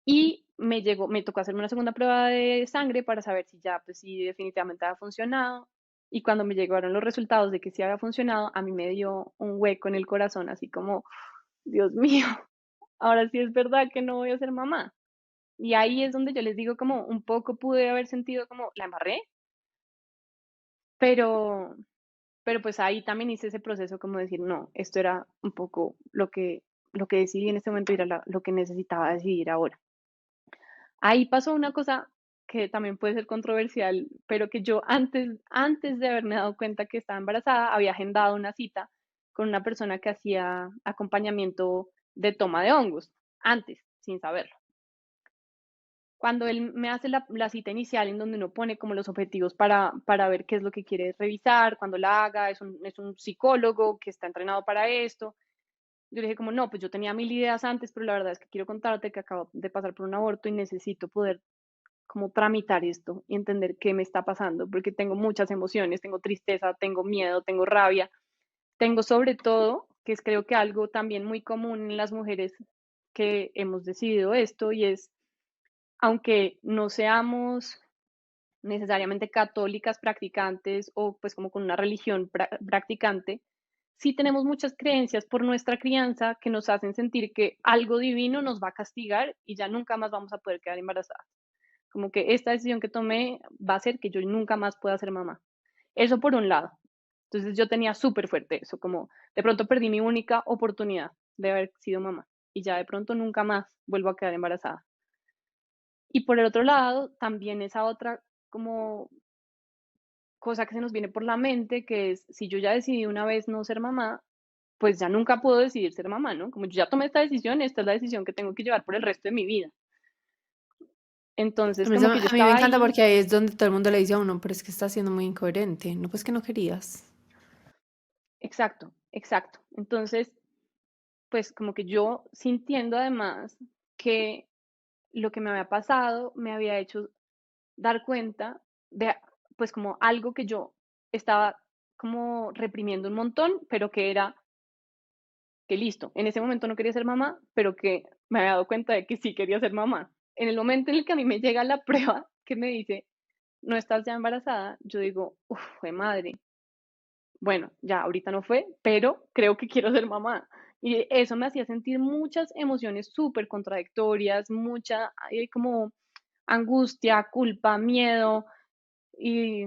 Y me tocó hacerme una segunda prueba de sangre para saber si ya, pues sí, definitivamente había funcionado. Y cuando me llegaron los resultados de que sí había funcionado, a mí me dio un hueco en el corazón, así como, Dios mío, ahora sí es verdad que no voy a ser mamá. Y ahí es donde yo les digo como un poco pude haber sentido como la embarré, pero, pero pues ahí también hice ese proceso como decir, no, esto era un poco lo que decidí en este momento y era lo que necesitaba decidir ahora. Ahí pasó una cosa que también puede ser controversial, pero que yo antes de haberme dado cuenta que estaba embarazada, había agendado una cita con una persona que hacía acompañamiento de toma de hongos, antes, sin saberlo. Cuando él me hace la cita inicial en donde uno pone como los objetivos para ver qué es lo que quiere revisar, cuando la haga, es un psicólogo que está entrenado para esto. Yo le dije como, no, pues yo tenía mil ideas antes, pero la verdad es que quiero contarte que acabo de pasar por un aborto y necesito poder como tramitar esto y entender qué me está pasando, porque tengo muchas emociones, tengo tristeza, tengo miedo, tengo rabia, tengo sobre todo, que es creo que algo también muy común en las mujeres que hemos decidido esto, y es, aunque no seamos necesariamente católicas practicantes o pues como con una religión practicante, sí tenemos muchas creencias por nuestra crianza que nos hacen sentir que algo divino nos va a castigar y ya nunca más vamos a poder quedar embarazadas. Como que esta decisión que tomé va a hacer que yo nunca más pueda ser mamá. Eso por un lado. Entonces yo tenía súper fuerte eso, como de pronto perdí mi única oportunidad de haber sido mamá. y ya de pronto nunca más vuelvo a quedar embarazada. Y por el otro lado, también esa otra como cosa que se nos viene por la mente, que es, si yo ya decidí una vez no ser mamá, pues ya nunca puedo decidir ser mamá, ¿no? Como yo ya tomé esta decisión, esta es la decisión que tengo que llevar por el resto de mi vida. Entonces, como que yo A mí me estaba encanta ahí, porque ahí es donde todo el mundo le dice a uno, pero es que está siendo muy incoherente. No, pues que no querías. exacto, exacto. Entonces, pues como que yo sintiendo además que lo que me había pasado me había hecho dar cuenta de, pues como algo que yo estaba como reprimiendo un montón, pero que era que listo, en ese momento no quería ser mamá, pero que me había dado cuenta de que sí quería ser mamá. En el momento en el que a mí me llega la prueba que me dice, no estás ya embarazada, yo digo, uff, fue madre. Bueno, ya ahorita no fue, pero creo que quiero ser mamá. Y eso me hacía sentir muchas emociones súper contradictorias, mucha como angustia, culpa, miedo y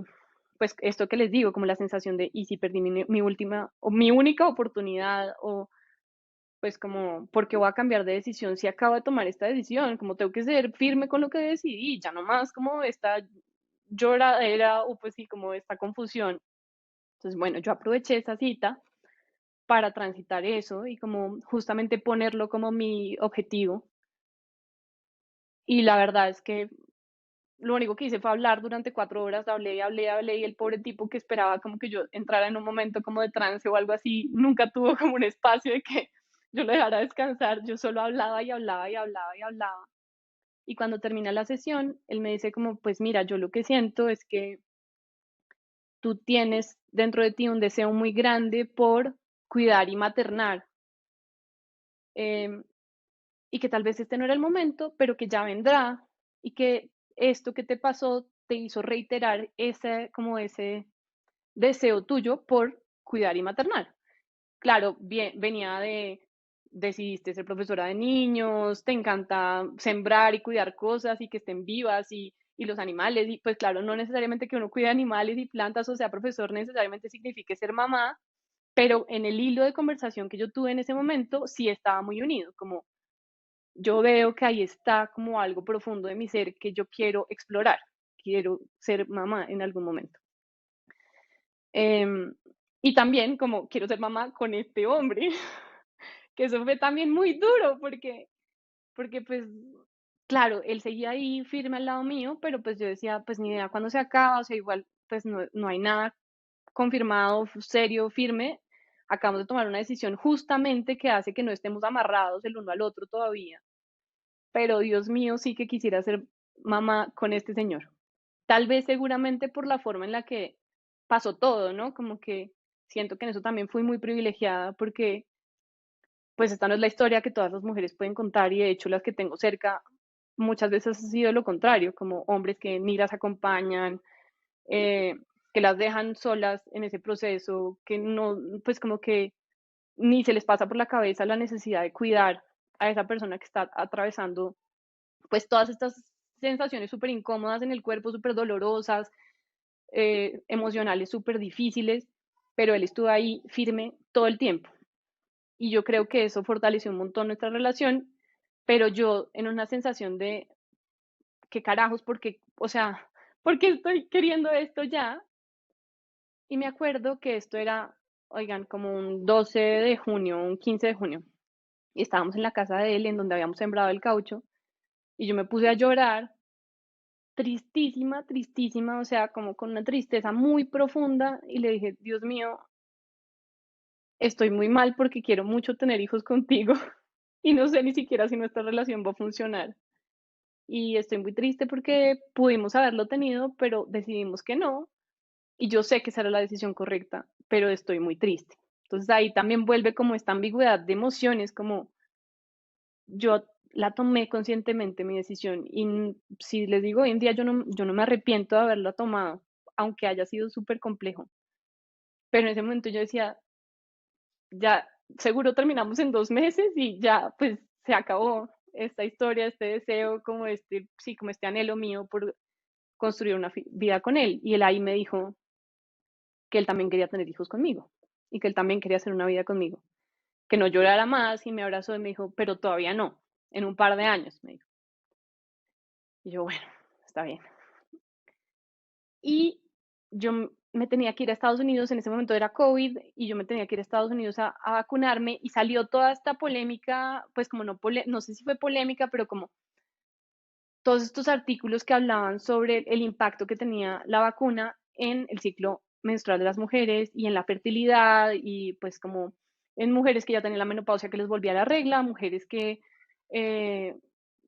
pues esto que les digo, como la sensación de, ¿y si perdí mi última o mi única oportunidad? O pues como, ¿por qué voy a cambiar de decisión si acabo de tomar esta decisión? Como tengo que ser firme con lo que decidí, ya no más como esta lloradera o pues sí, como esta confusión. Entonces, bueno, yo aproveché esa cita para transitar eso y como justamente ponerlo como mi objetivo. Y la verdad es que lo único que hice fue hablar durante 4 horas, hablé, hablé, hablé, y el pobre tipo que esperaba como que yo entrara en un momento como de trance o algo así, nunca tuvo como un espacio de que yo lo dejara descansar, yo solo hablaba y hablaba y hablaba y hablaba. Y cuando termina la sesión, él me dice como, pues mira, yo lo que siento es que tú tienes dentro de ti un deseo muy grande por cuidar y maternar, eh, y que tal vez este no era el momento, pero que ya vendrá, y que esto que te pasó te hizo reiterar ese, como ese deseo tuyo por cuidar y maternar. Claro, bien, venía de, decidiste ser profesora de niños, te encanta sembrar y cuidar cosas y que estén vivas y los animales, y pues claro, no necesariamente que uno cuide animales y plantas o sea profesor necesariamente signifique ser mamá, pero en el hilo de conversación que yo tuve en ese momento sí estaba muy unido, como yo veo que ahí está como algo profundo de mi ser que yo quiero explorar, quiero ser mamá en algún momento. Em, y también como quiero ser mamá con este hombre, que eso fue también muy duro porque pues, claro, él seguía ahí firme al lado mío, pero pues yo decía, pues ni idea cuándo se acaba, o sea, igual pues no hay nada confirmado, serio, firme. Acabamos de tomar una decisión justamente que hace que no estemos amarrados el uno al otro todavía, pero Dios mío, sí que quisiera ser mamá con este señor. Tal vez seguramente por la forma en la que pasó todo, ¿no? Como que siento que en eso también fui muy privilegiada porque pues esta no es la historia que todas las mujeres pueden contar y de hecho las que tengo cerca muchas veces ha sido lo contrario, como hombres que ni las acompañan, eh, que las dejan solas en ese proceso, que no, pues como que ni se les pasa por la cabeza la necesidad de cuidar a esa persona que está atravesando pues todas estas sensaciones súper incómodas en el cuerpo, súper dolorosas, emocionales súper difíciles, pero él estuvo ahí firme todo el tiempo. Y yo creo que eso fortaleció un montón nuestra relación, pero yo en una sensación de, ¿qué carajos? Porque, o sea, ¿por qué estoy queriendo esto ya? Y me acuerdo que esto era, oigan, como un 12 de junio, un 15 de junio, y estábamos en la casa de él, en donde habíamos sembrado el caucho, y yo me puse a llorar tristísima, tristísima, o sea, como con una tristeza muy profunda y le dije, Dios mío, estoy muy mal porque quiero mucho tener hijos contigo y no sé ni siquiera si nuestra relación va a funcionar. Y estoy muy triste porque pudimos haberlo tenido, pero decidimos que no. Y yo sé que esa era la decisión correcta, pero estoy muy triste. Entonces ahí también vuelve como esta ambigüedad de emociones, como yo la tomé conscientemente mi decisión y si les digo hoy en día yo no me arrepiento de haberla tomado, aunque haya sido súper complejo. Pero en ese momento yo decía, ya seguro terminamos en 2 meses y ya pues se acabó esta historia, este deseo, como este, sí, como este anhelo mío por construir una vida con él. Y él ahí me dijo que él también quería tener hijos conmigo y que él también quería hacer una vida conmigo. que no llorara más y me abrazó y me dijo, pero todavía no, en un par de años, me dijo. Y yo, bueno, está bien. Y yo me tenía que ir a Estados Unidos, en ese momento era COVID, y yo me tenía que ir a Estados Unidos a vacunarme y salió toda esta polémica, pues como no sé si fue polémica, pero como todos estos artículos que hablaban sobre el impacto que tenía la vacuna en el ciclo menstrual de las mujeres y en la fertilidad y pues como en mujeres que ya tenían la menopausia que les volvía la regla, mujeres que eh,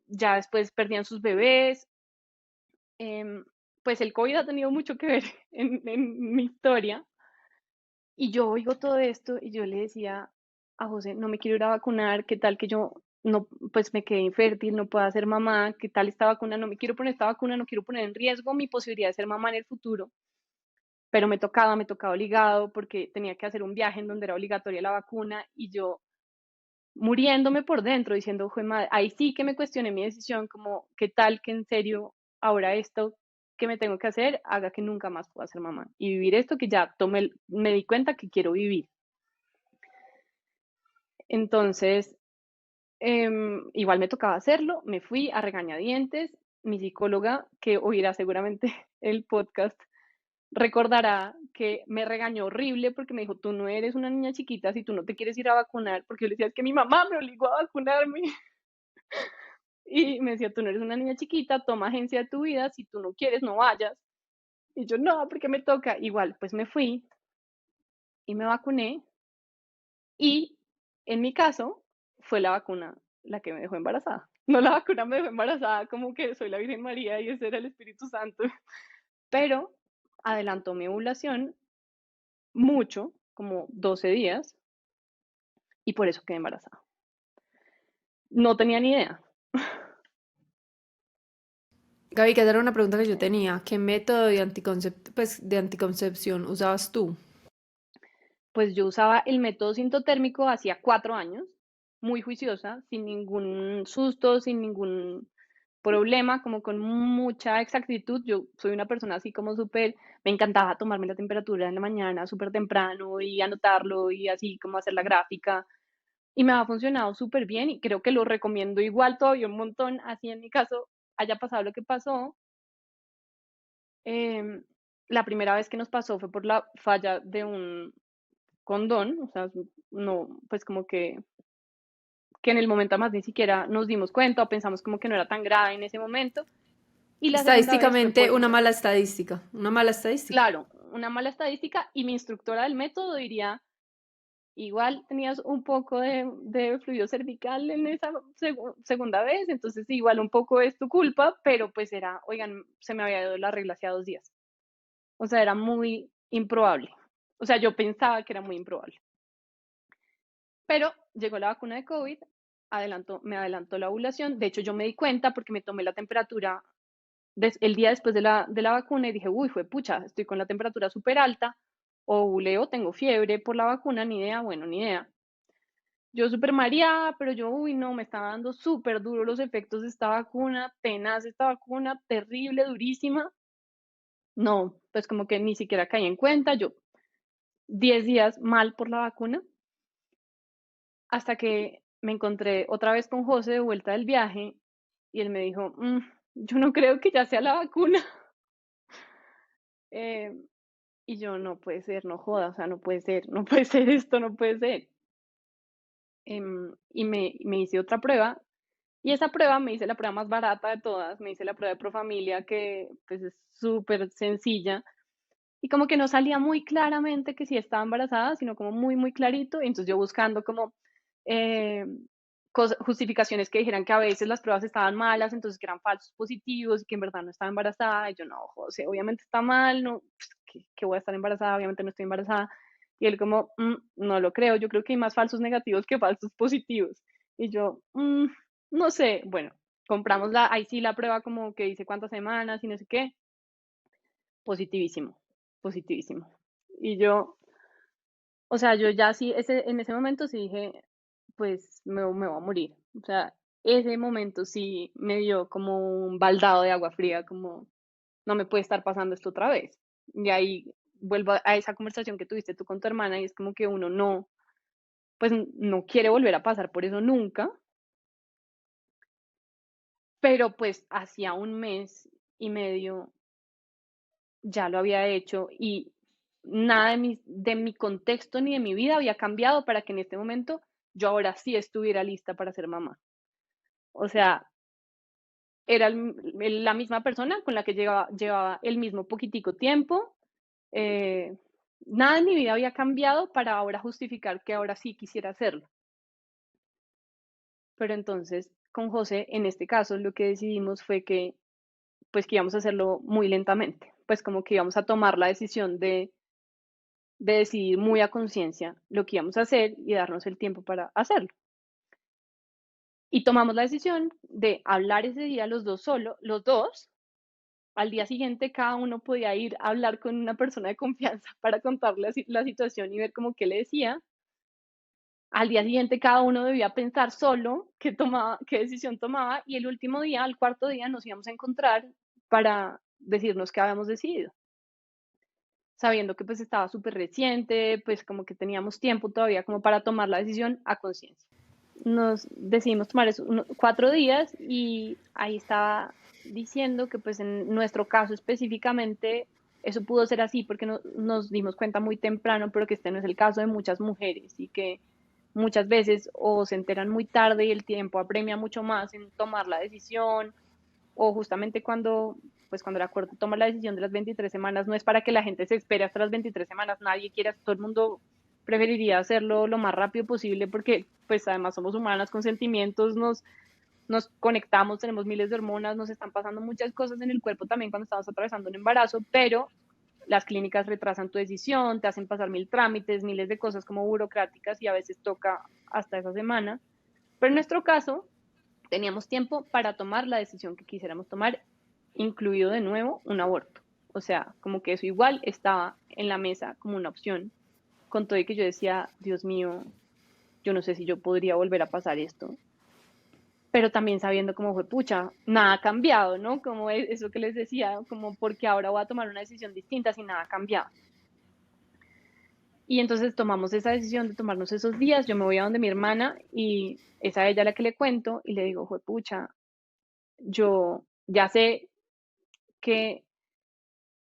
ya después perdían sus bebés. Em, pues el COVID ha tenido mucho que ver en mi historia y yo oigo todo esto y yo le decía a José, no me quiero ir a vacunar, qué tal que yo no, pues me quedé infértil, no pueda ser mamá, qué tal esta vacuna, no me quiero poner esta vacuna, no quiero poner en riesgo mi posibilidad de ser mamá en el futuro, pero me tocaba obligado porque tenía que hacer un viaje en donde era obligatoria la vacuna y yo muriéndome por dentro diciendo, "Jue madre", ahí sí que me cuestioné mi decisión, como qué tal que en serio ahora esto que me tengo que hacer haga que nunca más pueda ser mamá y vivir esto que ya tomé, me di cuenta que quiero vivir. Entonces, igual me tocaba hacerlo, me fui a regañadientes, mi psicóloga, que oirá seguramente el podcast, recordará que me regañó horrible porque me dijo, tú no eres una niña chiquita si tú no te quieres ir a vacunar, porque yo le decía, es que mi mamá me obligó a vacunarme. Y me decía, tú no eres una niña chiquita, toma agencia de tu vida, si tú no quieres, no vayas. Y yo, no, porque me toca. Igual, pues me fui y me vacuné. Y en mi caso, fue la vacuna la que me dejó embarazada. No la vacuna me dejó embarazada, como que soy la Virgen María y ese era el Espíritu Santo. Pero adelantó mi ovulación mucho, como 12 días, y por eso quedé embarazada. No tenía ni idea. Gaby, que esa era una pregunta que yo tenía. ¿Qué método de anticoncepción usabas tú? Pues yo usaba el método sintotérmico hacía 4 años, muy juiciosa, sin ningún susto, sin ningún problema, como con mucha exactitud. Yo soy una persona así como súper, me encantaba tomarme la temperatura en la mañana súper temprano y anotarlo y así como hacer la gráfica. Y me ha funcionado súper bien y creo que lo recomiendo igual todavía un montón, así en mi caso haya pasado lo que pasó. Em, la primera vez que nos pasó fue por la falla de un condón, o sea, no, pues como que en el momento más ni siquiera nos dimos cuenta o pensamos como que no era tan grave en ese momento. Y la segunda vez fue Estadísticamente, por, una mala estadística. Una mala estadística. claro, una mala estadística y mi instructora del método diría, igual tenías un poco de fluido cervical en esa segunda vez, entonces igual un poco es tu culpa, pero pues era, oigan, se me había ido la regla hacía 2 días. O sea, era muy improbable. O sea, yo pensaba que era muy improbable. Pero llegó la vacuna de COVID, me adelantó la ovulación. De hecho, yo me di cuenta porque me tomé la temperatura el día después de la vacuna y dije, uy, fue pucha, estoy con la temperatura súper alta, ovuleo, tengo fiebre por la vacuna, ni idea, bueno, ni idea. Yo súper mareada, pero yo, uy, no, me estaba dando súper duro los efectos de esta vacuna, tenaz esta vacuna, terrible, durísima. No, pues como que ni siquiera caí en cuenta, yo 10 días mal por la vacuna, hasta que me encontré otra vez con José de vuelta del viaje y él me dijo, yo no creo que ya sea la vacuna. Eh, y yo, no puede ser, no joda, o sea, no puede ser, no puede ser esto, no puede ser. Y me hice otra prueba y esa prueba me hice la prueba más barata de todas, me hice la prueba de Profamilia que pues es súper sencilla y como que no salía muy claramente que sí estaba embarazada, sino como muy, muy clarito. Y entonces yo buscando como eh, justificaciones que dijeran que a veces las pruebas estaban malas, entonces que eran falsos positivos y que en verdad no estaba embarazada. Y yo, no, José, obviamente está mal, no, pues, que voy a estar embarazada, obviamente no estoy embarazada. Y él como, no lo creo, yo creo que hay más falsos negativos que falsos positivos. Y yo, no sé, bueno, compramos ahí sí la prueba como que dice cuántas semanas y no sé qué, positivísimo, positivísimo. Y yo, o sea, yo ya sí, en ese momento sí dije, pues me voy a morir. O sea, ese momento sí me dio como un baldado de agua fría, como no me puede estar pasando esto otra vez. Y ahí vuelvo a esa conversación que tuviste tú con tu hermana y es como que uno no, pues no quiere volver a pasar por eso nunca, pero pues hacía 1 mes y medio ya lo había hecho y nada de mi contexto ni de mi vida había cambiado para que en este momento yo ahora sí estuviera lista para ser mamá. O sea, era la misma persona con la que llevaba el mismo poquitico tiempo. eh, Nada en mi vida había cambiado para ahora justificar que ahora sí quisiera hacerlo. Pero entonces, con José, en este caso, lo que decidimos fue que, pues, que íbamos a hacerlo muy lentamente. Pues como que íbamos a tomar la decisión de decidir muy a conciencia lo que íbamos a hacer y darnos el tiempo para hacerlo. Y tomamos la decisión de hablar ese día los dos. Al día siguiente cada uno podía ir a hablar con una persona de confianza para contarle la situación y ver cómo qué le decía. Al día siguiente cada uno debía pensar solo qué decisión tomaba y el último día, al cuarto día, nos íbamos a encontrar para decirnos qué habíamos decidido, sabiendo que pues estaba súper reciente, pues como que teníamos tiempo todavía como para tomar la decisión a conciencia. Nos decidimos tomar 4 días y ahí estaba diciendo que pues en nuestro caso específicamente eso pudo ser así porque nos dimos cuenta muy temprano, pero que este no es el caso de muchas mujeres y que muchas veces o se enteran muy tarde y el tiempo apremia mucho más en tomar la decisión o justamente cuando el acuerdo toma la decisión de las 23 semanas, no es para que la gente se espere hasta las 23 semanas, nadie quiere, todo el mundo preferiría hacerlo lo más rápido posible porque pues además somos humanas con sentimientos, nos conectamos, tenemos miles de hormonas, nos están pasando muchas cosas en el cuerpo también cuando estamos atravesando un embarazo, pero las clínicas retrasan tu decisión, te hacen pasar mil trámites, miles de cosas como burocráticas y a veces toca hasta esa semana. Pero en nuestro caso, teníamos tiempo para tomar la decisión que quisiéramos tomar, incluido de nuevo un aborto. O sea, como que eso igual estaba en la mesa como una opción, con todo y que yo decía, Dios mío, yo no sé si yo podría volver a pasar esto, pero también sabiendo cómo fue, pucha, nada ha cambiado, ¿no? Como eso que les decía, como porque ahora voy a tomar una decisión distinta si nada ha cambiado. Y entonces tomamos esa decisión de tomarnos esos días, yo me voy a donde mi hermana y es a ella la que le cuento y le digo, pucha, yo ya sé que,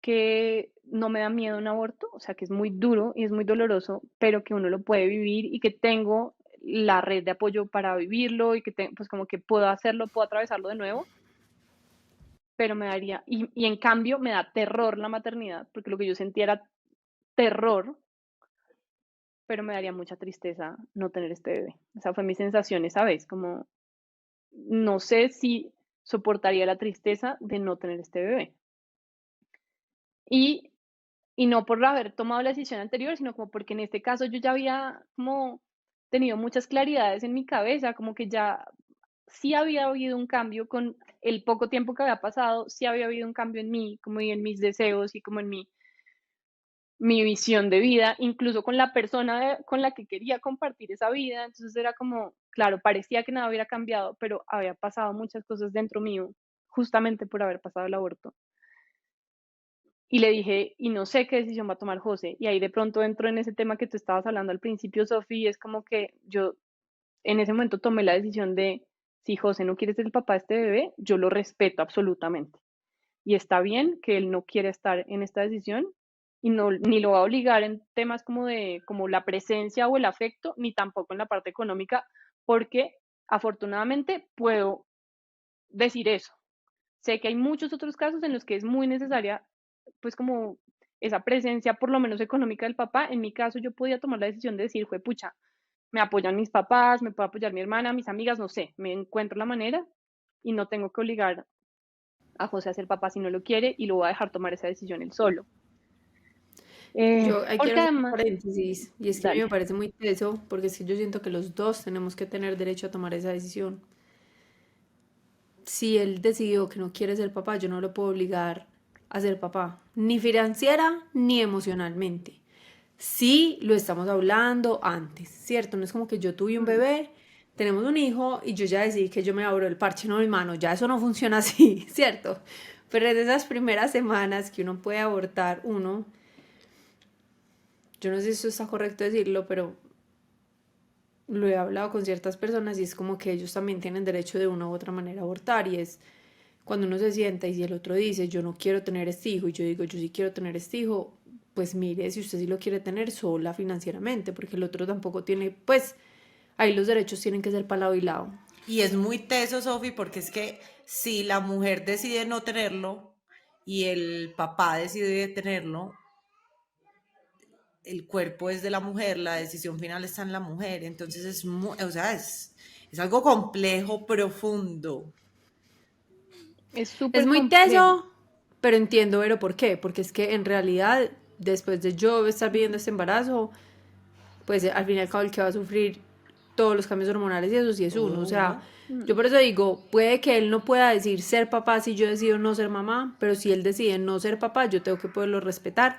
que no me da miedo un aborto, o sea, que es muy duro y es muy doloroso, pero que uno lo puede vivir y que tengo la red de apoyo para vivirlo y que pues como que puedo hacerlo, puedo atravesarlo de nuevo, pero me daría, y en cambio me da terror la maternidad, porque lo que yo sentía era terror, pero me daría mucha tristeza no tener este bebé. Esa fue mi sensación esa vez, como no sé si soportaría la tristeza de no tener este bebé. Y, y no por haber tomado la decisión anterior, sino como porque en este caso yo ya había como tenido muchas claridades en mi cabeza, como que ya sí había habido un cambio con el poco tiempo que había pasado, sí había habido un cambio en mí, como y en mis deseos y como en mi visión de vida, incluso con la persona con la que quería compartir esa vida. Entonces era como, claro, parecía que nada hubiera cambiado, pero había pasado muchas cosas dentro mío, justamente por haber pasado el aborto. Y le dije, y no sé qué decisión va a tomar José. Y ahí de pronto entro en ese tema que tú estabas hablando al principio, Sofía, es como que yo en ese momento tomé la decisión de, si José no quiere ser el papá de este bebé, yo lo respeto absolutamente. Y está bien que él no quiere estar en esta decisión y no, ni lo va a obligar en temas como la presencia o el afecto, ni tampoco en la parte económica, porque afortunadamente puedo decir eso. Sé que hay muchos otros casos en los que es muy necesaria, pues como esa presencia, por lo menos económica del papá. En mi caso, yo podía tomar la decisión de decir, pucha, me apoyan mis papás, me puede apoyar mi hermana, mis amigas, no sé, me encuentro la manera y no tengo que obligar a José a ser papá si no lo quiere y lo voy a dejar tomar esa decisión él solo. Yo ahí Porque quiero hacer un además, paréntesis, y es que a mí dale. me parece muy teso, porque es que yo siento que los dos tenemos que tener derecho a tomar esa decisión. Si él decidió que no quiere ser papá, yo no lo puedo obligar a ser papá, ni financiera ni emocionalmente. Sí, lo estamos hablando antes, ¿cierto? No es como que yo tuve un Mm, bebé, tenemos un hijo y yo ya decidí que yo me abro el parche, no, hermano, ya eso no funciona así, ¿cierto? Pero en esas primeras semanas que uno puede abortar, yo no sé si eso está correcto decirlo, pero lo he hablado con ciertas personas y es como que ellos también tienen derecho de una u otra manera a abortar y es cuando uno se sienta y si el otro dice yo no quiero tener este hijo y yo digo yo sí quiero tener este hijo, pues mire si usted sí lo quiere tener sola financieramente porque el otro tampoco tiene, pues ahí los derechos tienen que ser para lado y lado. Y es muy teso, Sofi, porque es que si la mujer decide no tenerlo y el papá decide tenerlo, el cuerpo es de la mujer, la decisión final está en la mujer. Entonces es o sea, es algo complejo, profundo. Es Es súper muy complejo. teso, pero entiendo, pero ¿por qué? Porque es que en realidad, después de yo estar viviendo este embarazo, pues al fin y al cabo el que va a sufrir todos los cambios hormonales y eso sí es uno. O sea, Uno. yo Mm. por eso digo, puede que él no pueda decir ser papá si yo decido no ser mamá, pero si él decide no ser papá, yo tengo que poderlo respetar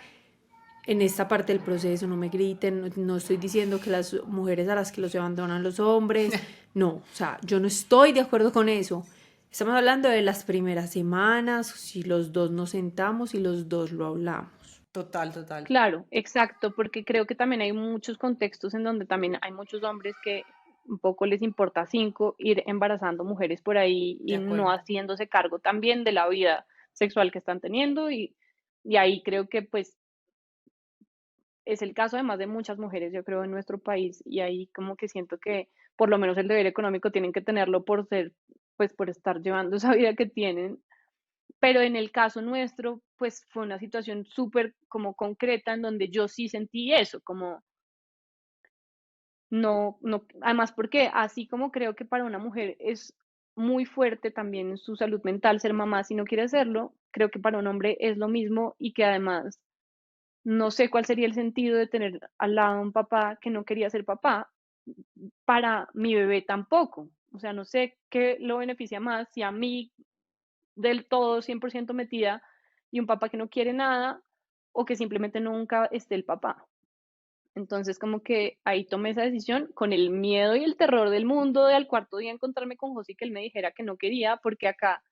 en esta parte del proceso. No me griten, no estoy diciendo que las mujeres a las que los abandonan los hombres, no, o sea, yo no estoy de acuerdo con eso. Estamos hablando de las primeras semanas, si los dos nos sentamos y los dos lo hablamos. Total, total. Claro, exacto, porque creo que también hay muchos contextos en donde también hay muchos hombres que un poco les importa cinco ir embarazando mujeres por ahí De y no acuerdo. haciéndose cargo también de la vida sexual que están teniendo y ahí creo que pues es el caso además de muchas mujeres, yo creo, en nuestro país y ahí como que siento que por lo menos el deber económico tienen que tenerlo por ser, pues por estar llevando esa vida que tienen, pero en el caso nuestro, pues fue una situación súper como concreta en donde yo sí sentí eso, como no, además porque así como creo que para una mujer es muy fuerte también en su salud mental ser mamá si no quiere hacerlo, creo que para un hombre es lo mismo y que además no sé cuál sería el sentido de tener al lado a un papá que no quería ser papá para mi bebé tampoco. O sea, no sé qué lo beneficia más si a mí del todo 100% metida y un papá que no quiere nada o que simplemente nunca esté el papá. Entonces, como que ahí tomé esa decisión con el miedo y el terror del mundo de al cuarto día encontrarme con José y que él me dijera que no quería, porque acá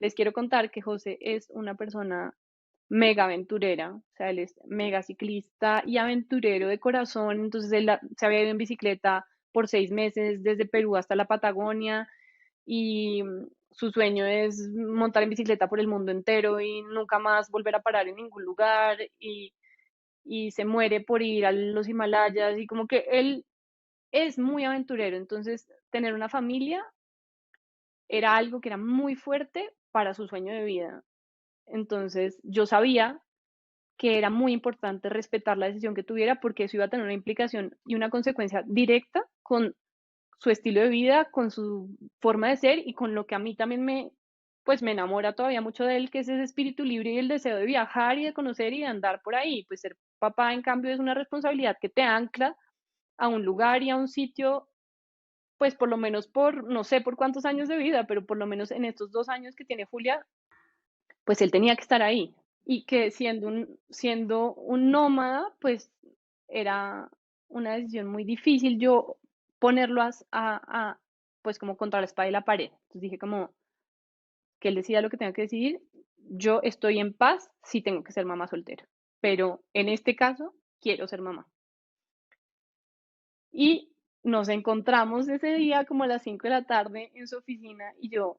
les quiero contar que José es una persona mega aventurera, o sea, él es mega ciclista y aventurero de corazón, entonces él se había ido en bicicleta por 6 meses desde Perú hasta la Patagonia y su sueño es montar en bicicleta por el mundo entero y nunca más volver a parar en ningún lugar y se muere por ir a los Himalayas y como que él es muy aventurero, entonces tener una familia era algo que era muy fuerte para su sueño de vida. Entonces yo sabía que era muy importante respetar la decisión que tuviera porque eso iba a tener una implicación y una consecuencia directa con su estilo de vida, con su forma de ser y con lo que a mí también pues me enamora todavía mucho de él, que es ese espíritu libre y el deseo de viajar y de conocer y de andar por ahí. Pues ser papá, en cambio, es una responsabilidad que te ancla a un lugar y a un sitio, pues por lo menos por, no sé por cuántos años de vida, pero por lo menos en estos 2 años que tiene Julia, pues él tenía que estar ahí. Y que siendo un nómada, pues era una decisión muy difícil yo ponerlo pues como contra la espada y la pared. Entonces dije como que él decida lo que tenga que decidir, yo estoy en paz si tengo que ser mamá soltera, pero en este caso quiero ser mamá. Y nos encontramos ese día como a las 5 de la tarde en su oficina y yo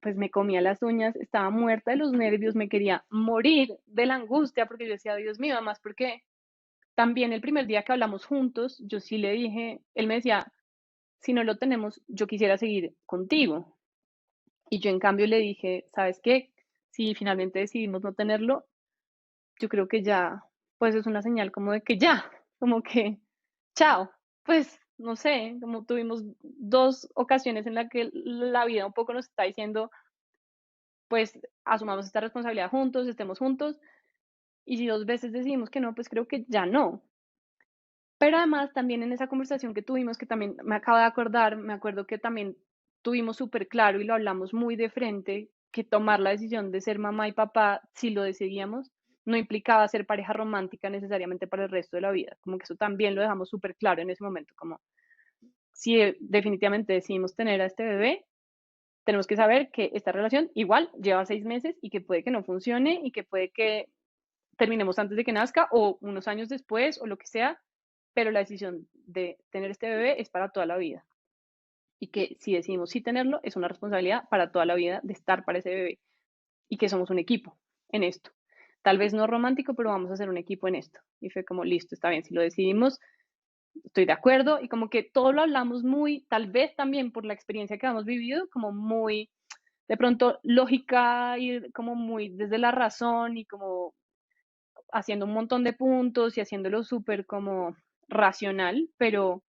pues me comía las uñas, estaba muerta de los nervios, me quería morir de la angustia porque yo decía, Dios mío, además porque también el primer día que hablamos juntos, yo sí le dije, él me decía, si no lo tenemos, yo quisiera seguir contigo. Y yo en cambio le dije, ¿sabes qué? Si finalmente decidimos no tenerlo, yo creo que ya, pues es una señal como de que ya, como que, chao, pues no sé, como tuvimos 2 ocasiones en las que la vida un poco nos está diciendo, pues asumamos esta responsabilidad juntos, estemos juntos, y si 2 veces decidimos que no, pues creo que ya no. Pero además también en esa conversación que tuvimos, que también me acabo de acordar, me acuerdo que también tuvimos súper claro y lo hablamos muy de frente, que tomar la decisión de ser mamá y papá, si lo decidíamos, no implicaba ser pareja romántica necesariamente para el resto de la vida. Como que eso también lo dejamos súper claro en ese momento, como si definitivamente decidimos tener a este bebé, tenemos que saber que esta relación igual lleva 6 meses y que puede que no funcione y que puede que terminemos antes de que nazca o unos años después o lo que sea, pero la decisión de tener este bebé es para toda la vida. Y que si decidimos sí tenerlo, es una responsabilidad para toda la vida de estar para ese bebé. Y que somos un equipo en esto. Tal vez no romántico, pero vamos a ser un equipo en esto. Y fue como, listo, está bien, si lo decidimos, estoy de acuerdo. Y como que todo lo hablamos muy, tal vez también por la experiencia que hemos vivido, como muy, de pronto, lógica y como muy desde la razón y como haciendo un montón de puntos y haciéndolo súper como racional, pero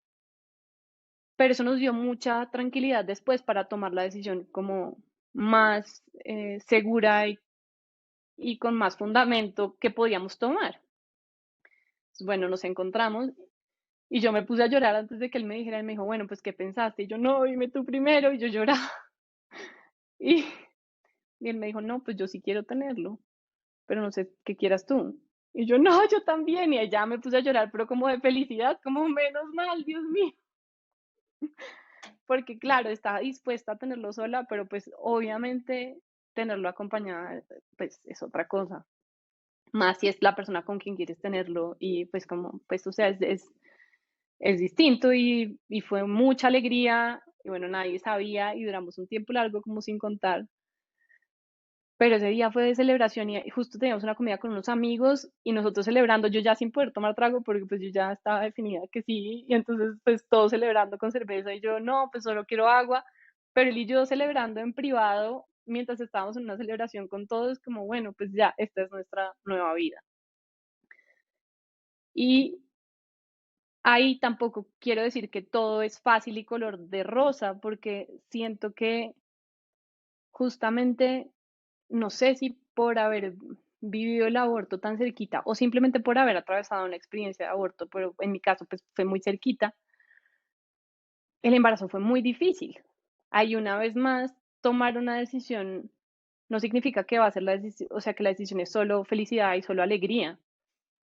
eso nos dio mucha tranquilidad después para tomar la decisión como más segura y con más fundamento que podíamos tomar. Pues, bueno, nos encontramos y yo me puse a llorar antes de que él me dijera, él me dijo, bueno, pues, ¿qué pensaste? Y yo, no, dime tú primero, y yo lloraba. Y, y él me dijo, no, pues yo sí quiero tenerlo, pero no sé qué quieras tú. Y yo, no, yo también. Y allá me puse a llorar, pero como de felicidad, como menos mal, Dios mío. Porque claro, estaba dispuesta a tenerlo sola, pero pues obviamente tenerlo acompañada, pues es otra cosa. Más si es la persona con quien quieres tenerlo y pues como, pues o sea, es distinto y fue mucha alegría y bueno, nadie sabía y duramos un tiempo largo como sin contar, pero ese día fue de celebración y justo teníamos una comida con unos amigos y nosotros celebrando, yo ya sin poder tomar trago porque pues yo ya estaba definida que sí y entonces pues todos celebrando con cerveza y yo no, pues solo quiero agua, pero él y yo celebrando en privado mientras estábamos en una celebración con todos como bueno, pues ya, esta es nuestra nueva vida. Y ahí tampoco quiero decir que todo es fácil y color de rosa, porque siento que justamente, no sé si por haber vivido el aborto tan cerquita o simplemente por haber atravesado una experiencia de aborto, pero en mi caso pues fue muy cerquita, el embarazo fue muy difícil. Ahí una vez más, tomar una decisión no significa que va a ser la decisión, o sea, que la decisión es solo felicidad y solo alegría.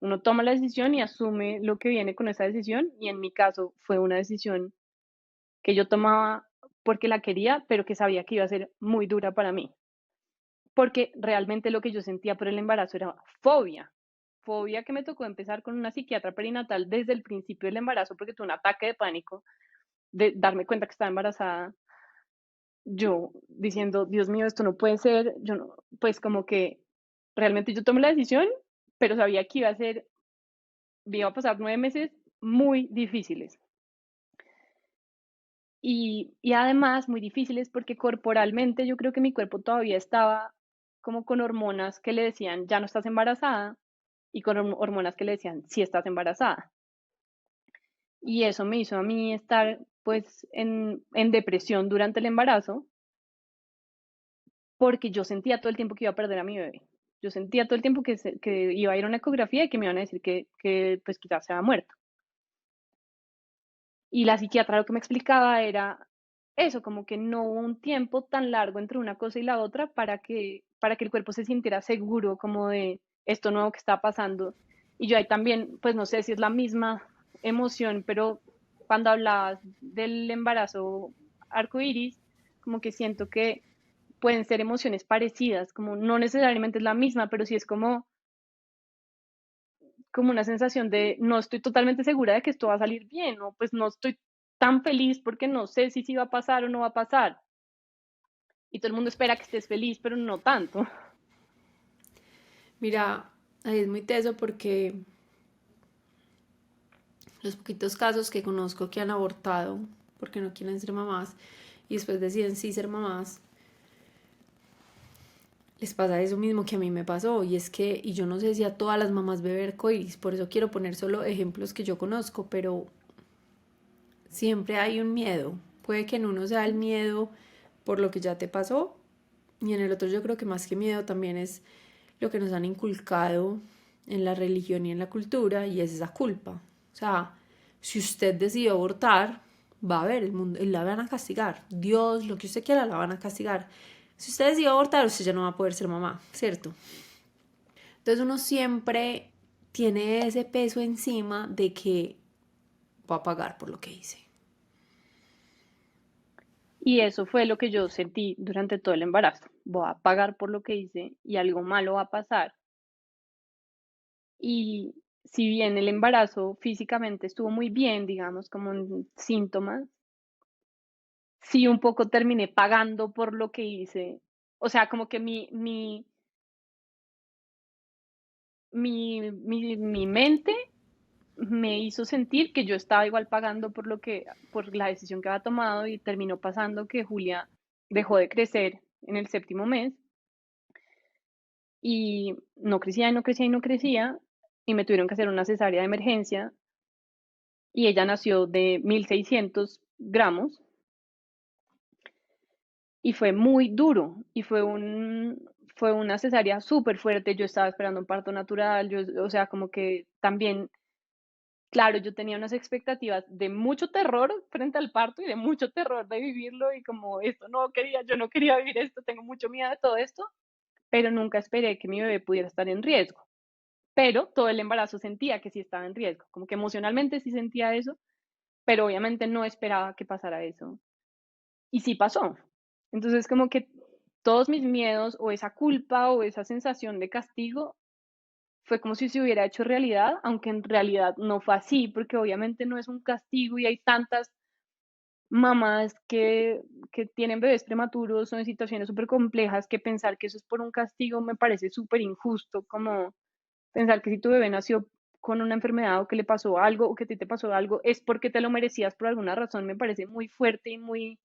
Uno toma la decisión y asume lo que viene con esa decisión y en mi caso fue una decisión que yo tomaba porque la quería, pero que sabía que iba a ser muy dura para mí. Porque realmente lo que yo sentía por el embarazo era fobia. Fobia que me tocó empezar con una psiquiatra perinatal desde el principio del embarazo porque tuve un ataque de pánico de darme cuenta que estaba embarazada. Yo diciendo, Dios mío, esto no puede ser. Yo no, pues como que realmente yo tomé la decisión, pero sabía que iba a pasar 9 meses muy difíciles. Y además muy difíciles porque corporalmente yo creo que mi cuerpo todavía estaba como con hormonas que le decían ya no estás embarazada y con hormonas que le decían sí estás embarazada. Y eso me hizo a mí estar pues en depresión durante el embarazo porque yo sentía todo el tiempo que iba a perder a mi bebé. Yo sentía todo el tiempo que iba a ir a una ecografía y que me iban a decir que pues quizás se había muerto. Y la psiquiatra lo que me explicaba era eso, como que no hubo un tiempo tan largo entre una cosa y la otra para que el cuerpo se sintiera seguro como de esto nuevo que está pasando. Y yo ahí también, pues no sé si es la misma emoción, pero cuando hablabas del embarazo arcoíris, como que siento que pueden ser emociones parecidas, como no necesariamente es la misma, pero sí es como una sensación de no estoy totalmente segura de que esto va a salir bien, o pues no estoy tan feliz porque no sé si sí va a pasar o no va a pasar. Y todo el mundo espera que estés feliz, pero no tanto. Mira, ahí es muy teso porque los poquitos casos que conozco que han abortado porque no quieren ser mamás y después deciden sí ser mamás, les pasa eso mismo que a mí me pasó y es que, y yo no sé si a todas las mamás beben arcoíris, por eso quiero poner solo ejemplos que yo conozco, pero siempre hay un miedo. Puede que en uno sea el miedo por lo que ya te pasó y en el otro yo creo que más que miedo también es lo que nos han inculcado en la religión y en la cultura y es esa culpa. O sea, si usted decidió abortar, va a ver el mundo, y la van a castigar. Dios, lo que usted quiera, la van a castigar. Si usted decidió abortar, usted ya no va a poder ser mamá, ¿cierto? Entonces uno siempre tiene ese peso encima de que va a pagar por lo que hice. Y eso fue lo que yo sentí durante todo el embarazo. Voy a pagar por lo que hice y algo malo va a pasar. Y, si bien el embarazo físicamente estuvo muy bien, digamos, como en síntomas, sí un poco terminé pagando por lo que hice. O sea, como que mi mente me hizo sentir que yo estaba igual pagando por la decisión que había tomado, y terminó pasando que Julia dejó de crecer en el séptimo mes y no crecía y no crecía y no crecía, y me tuvieron que hacer una cesárea de emergencia, y ella nació de 1.600 gramos, y fue muy duro, y fue una cesárea súper fuerte. Yo estaba esperando un parto natural, o sea, como que también, claro, yo tenía unas expectativas de mucho terror frente al parto y de mucho terror de vivirlo, y como esto no quería, yo no quería vivir esto, tengo mucho miedo de todo esto, pero nunca esperé que mi bebé pudiera estar en riesgo. Pero todo el embarazo sentía que sí estaba en riesgo, como que emocionalmente sí sentía eso, pero obviamente no esperaba que pasara eso. Y sí pasó. Entonces, como que todos mis miedos o esa culpa o esa sensación de castigo fue como si se hubiera hecho realidad, aunque en realidad no fue así, porque obviamente no es un castigo, y hay tantas mamás que tienen bebés prematuros o en situaciones súper complejas, que pensar que eso es por un castigo me parece súper injusto, como pensar que si tu bebé nació con una enfermedad o que le pasó algo o que a ti te pasó algo es porque te lo merecías por alguna razón. Me parece muy fuerte y muy,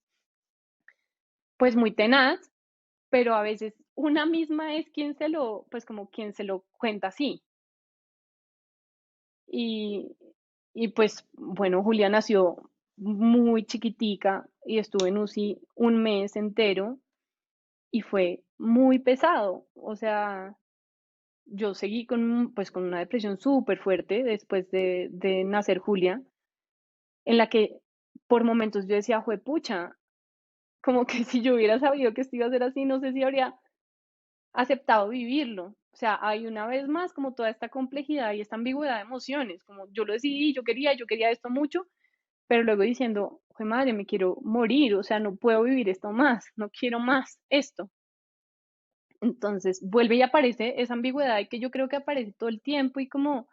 pues muy tenaz, pero a veces una misma es quien pues como quien se lo cuenta así. Y, y pues bueno, Julia nació muy chiquitica y estuvo en UCI un mes entero y fue muy pesado. O sea, yo seguí pues con una depresión súper fuerte después de nacer Julia, en la que por momentos yo decía, juepucha, como que si yo hubiera sabido que esto iba a ser así, no sé si habría aceptado vivirlo. O sea, hay una vez más como toda esta complejidad y esta ambigüedad de emociones, como yo lo decidí, yo quería esto mucho, pero luego diciendo, "Jue madre, me quiero morir, o sea, no puedo vivir esto más, no quiero más esto". Entonces vuelve y aparece esa ambigüedad, y que yo creo que aparece todo el tiempo, y como,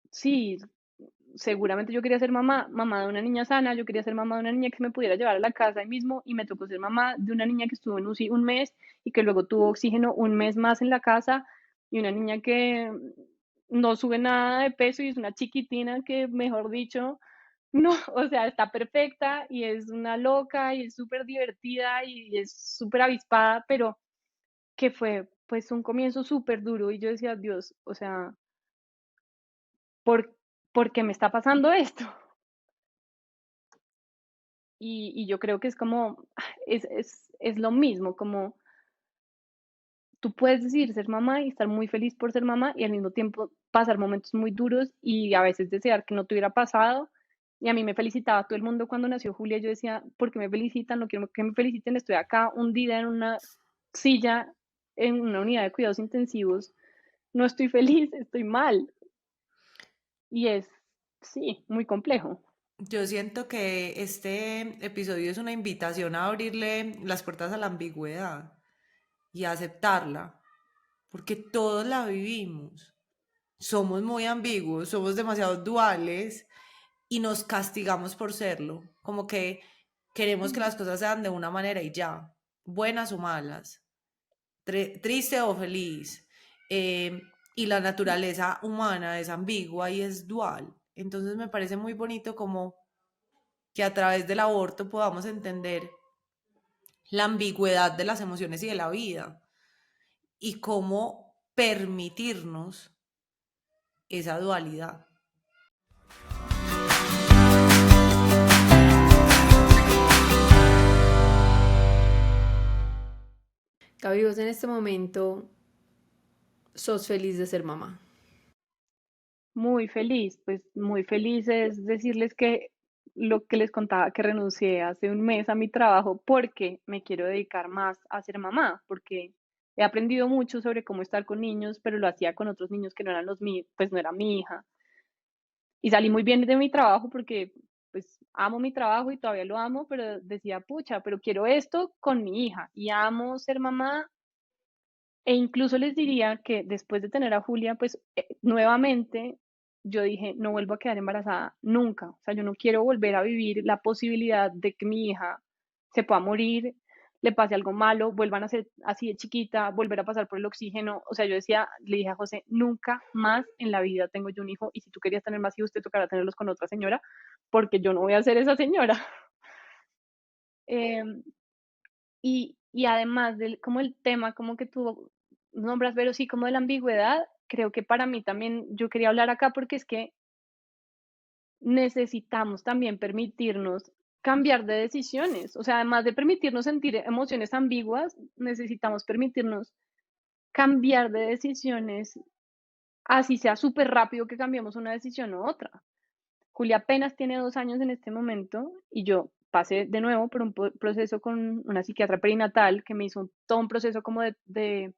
sí, seguramente yo quería ser mamá de una niña sana, yo quería ser mamá de una niña que me pudiera llevar a la casa ahí mismo, y me tocó ser mamá de una niña que estuvo en UCI un mes y que luego tuvo oxígeno un mes más en la casa, y una niña que no sube nada de peso y es una chiquitina que, mejor dicho, no, o sea, está perfecta y es una loca y es súper divertida y es súper avispada, pero que fue pues un comienzo súper duro, y yo decía, Dios, o sea, ¿por, ¿por qué me está pasando esto? Y yo creo que es como, es lo mismo, como tú puedes decidir ser mamá y estar muy feliz por ser mamá, y al mismo tiempo pasar momentos muy duros y a veces desear que no te hubiera pasado. Y a mí me felicitaba todo el mundo cuando nació Julia. Yo decía, ¿por qué me felicitan? No quiero que me feliciten, estoy acá hundida en una silla, en una unidad de cuidados intensivos. No estoy feliz, estoy mal. Y es, sí, muy complejo. Yo siento que este episodio es una invitación a abrirle las puertas a la ambigüedad y a aceptarla, porque todos la vivimos. Somos muy ambiguos, somos demasiado duales y nos castigamos por serlo, como que queremos que las cosas sean de una manera y ya, buenas o malas, triste o feliz. Y la naturaleza humana es ambigua y es dual. Entonces me parece muy bonito como que a través del aborto podamos entender la ambigüedad de las emociones y de la vida y cómo permitirnos esa dualidad. Gaby, vos en este momento sos feliz de ser mamá. Muy feliz, pues muy feliz es decirles que lo que les contaba, que renuncié hace un mes a mi trabajo porque me quiero dedicar más a ser mamá, porque he aprendido mucho sobre cómo estar con niños, pero lo hacía con otros niños que no eran los míos, pues no era mi hija. Y salí muy bien de mi trabajo porque pues amo mi trabajo y todavía lo amo, pero decía, pucha, pero quiero esto con mi hija y amo ser mamá E incluso les diría que después de tener a Julia, pues nuevamente yo dije, no vuelvo a quedar embarazada nunca. O sea, yo no quiero volver a vivir la posibilidad de que mi hija se pueda morir, le pase algo malo, vuelvan a ser así de chiquita, volver a pasar por el oxígeno. O sea, yo decía, le dije a José, nunca más en la vida tengo yo un hijo y si tú querías tener más hijos te tocará tenerlos con otra señora, porque yo no voy a ser esa señora. Eh, y además del, como el tema, como que tú nombras, pero sí, como de la ambigüedad, creo que para mí también, yo quería hablar acá porque es que necesitamos también permitirnos cambiar de decisiones. O sea, además de permitirnos sentir emociones ambiguas, necesitamos permitirnos cambiar de decisiones, así sea súper rápido que cambiemos una decisión u otra. Julia apenas tiene 2 años en este momento y yo pasé de nuevo por un proceso con una psiquiatra perinatal que me hizo todo un proceso como de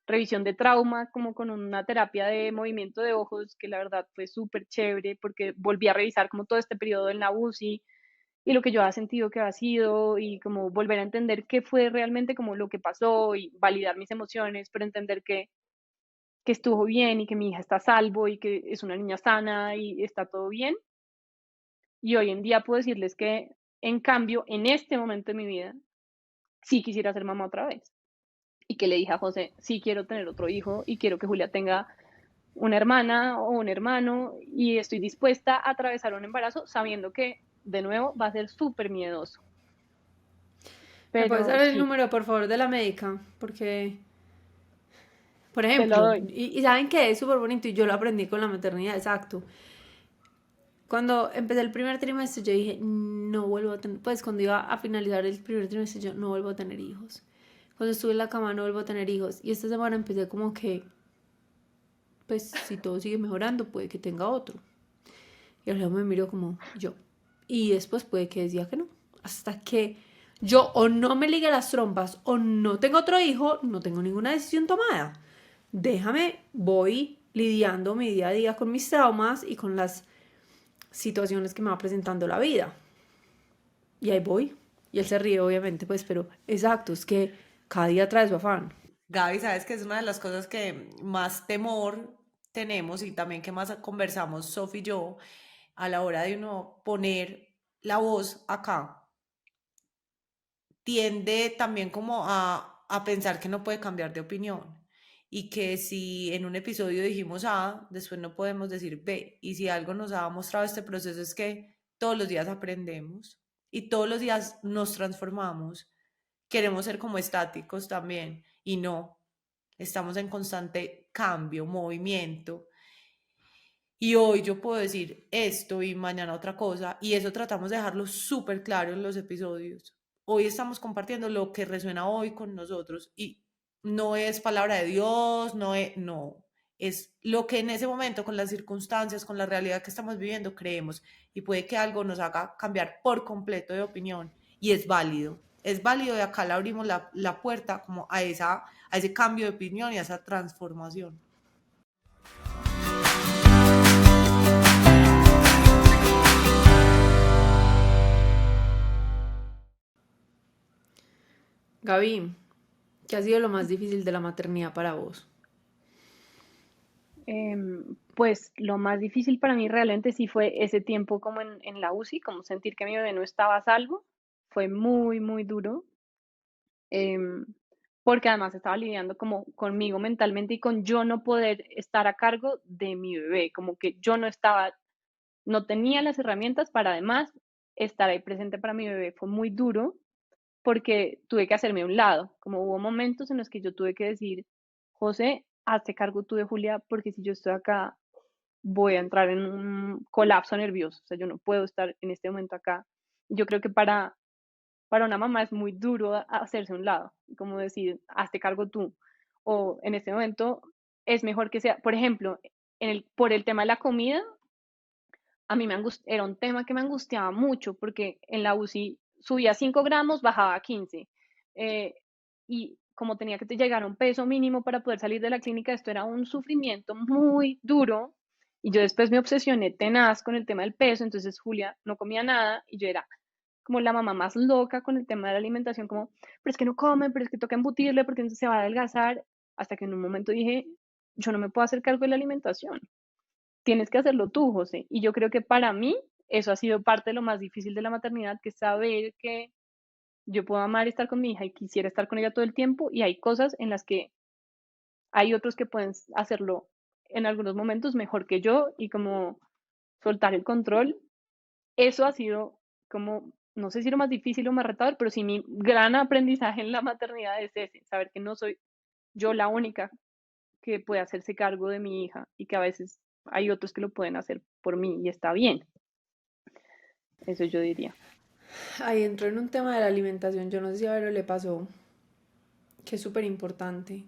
revisión de trauma, como con una terapia de movimiento de ojos, que la verdad fue súper chévere porque volví a revisar como todo este periodo en la UCI y lo que yo había sentido que había sido y como volver a entender qué fue realmente como lo que pasó y validar mis emociones, pero entender que estuvo bien y que mi hija está a salvo y que es una niña sana y está todo bien. Y hoy en día puedo decirles que, en cambio, en este momento de mi vida, sí quisiera ser mamá otra vez. Y que le dije a José, sí quiero tener otro hijo y quiero que Julia tenga una hermana o un hermano y estoy dispuesta a atravesar un embarazo sabiendo que, de nuevo, va a ser súper miedoso. ¿Me puedes Pero dar el sí, número, por favor, de la médica? Porque, por te lo ejemplo, doy. y saben que es súper bonito y yo lo aprendí con la maternidad, exacto. Cuando empecé el primer trimestre, yo dije, no vuelvo a tener, pues cuando iba a finalizar el primer trimestre, yo no vuelvo a tener hijos. Cuando estuve en la cama, no vuelvo a tener hijos. Y esta semana empecé como que, pues si todo sigue mejorando, puede que tenga otro. Y luego me miró como yo. Y después puede que decía que no. Hasta que yo o no me ligue las trompas o no tengo otro hijo, no tengo ninguna decisión tomada. Déjame, voy lidiando mi día a día con mis traumas y con las situaciones que me va presentando la vida. Y ahí voy. Y él se ríe, obviamente, pues, pero exacto, es que cada día trae su afán. Gaby, sabes que es una de las cosas que más temor tenemos y también que más conversamos Sofi y yo a la hora de uno poner la voz acá. Tiende también como a pensar que no puede cambiar de opinión y que si en un episodio dijimos A, después no podemos decir B. Y si algo nos ha mostrado este proceso es que todos los días aprendemos y todos los días nos transformamos. Queremos ser como estáticos también y no, estamos en constante cambio, movimiento. Y hoy yo puedo decir esto y mañana otra cosa, y eso tratamos de dejarlo súper claro en los episodios. Hoy estamos compartiendo lo que resuena hoy con nosotros y no es palabra de Dios, no, es lo que en ese momento, con las circunstancias, con la realidad que estamos viviendo, creemos. Y puede que algo nos haga cambiar por completo de opinión y es válido. Es válido y acá le abrimos la puerta como a ese cambio de opinión y a esa transformación. Gaby, ¿qué ha sido lo más difícil de la maternidad para vos? Pues lo más difícil para mí realmente sí fue ese tiempo como en la UCI, como sentir que mi bebé no estaba a salvo. Fue muy, muy duro. em, Porque además estaba lidiando como conmigo mentalmente y con yo no poder estar a cargo de mi bebé, como que yo no estaba, no tenía las herramientas para además estar ahí presente para mi bebé. Fue muy duro porque tuve que hacerme a un lado, como hubo momentos en los que yo tuve que decir, José, hazte cargo tú de Julia, porque si yo estoy acá, voy a entrar en un colapso nervioso, o sea, yo no puedo estar en este momento acá. Y yo creo que para una mamá es muy duro hacerse a un lado, como decir, hazte cargo tú. O en este momento es mejor que sea, por ejemplo, por el tema de la comida, a mí era un tema que me angustiaba mucho porque en la UCI subía 5 gramos, bajaba a 15. eh, y como tenía que llegar a un peso mínimo para poder salir de la clínica, esto era un sufrimiento muy duro. Y yo después me obsesioné tenaz con el tema del peso, entonces Julia no comía nada y yo era como la mamá más loca con el tema de la alimentación, como, pero es que no come, pero es que toca embutirle porque entonces se va a adelgazar. hasta que en un momento dije, yo no me puedo hacer cargo de la alimentación, tienes que hacerlo tú, José. Y yo creo que para mí eso ha sido parte de lo más difícil de la maternidad, que es saber que yo puedo amar estar con mi hija y quisiera estar con ella todo el tiempo, y hay cosas en las que hay otros que pueden hacerlo en algunos momentos mejor que yo, y como soltar el control. Eso ha sido como, no sé si lo más difícil o más retador, pero sí mi gran aprendizaje en la maternidad es ese, saber que no soy yo la única que puede hacerse cargo de mi hija, y que a veces hay otros que lo pueden hacer por mí y está bien. Eso yo diría. Ahí entró en un tema de la alimentación, yo no sé si a Vero le pasó, que es súper importante.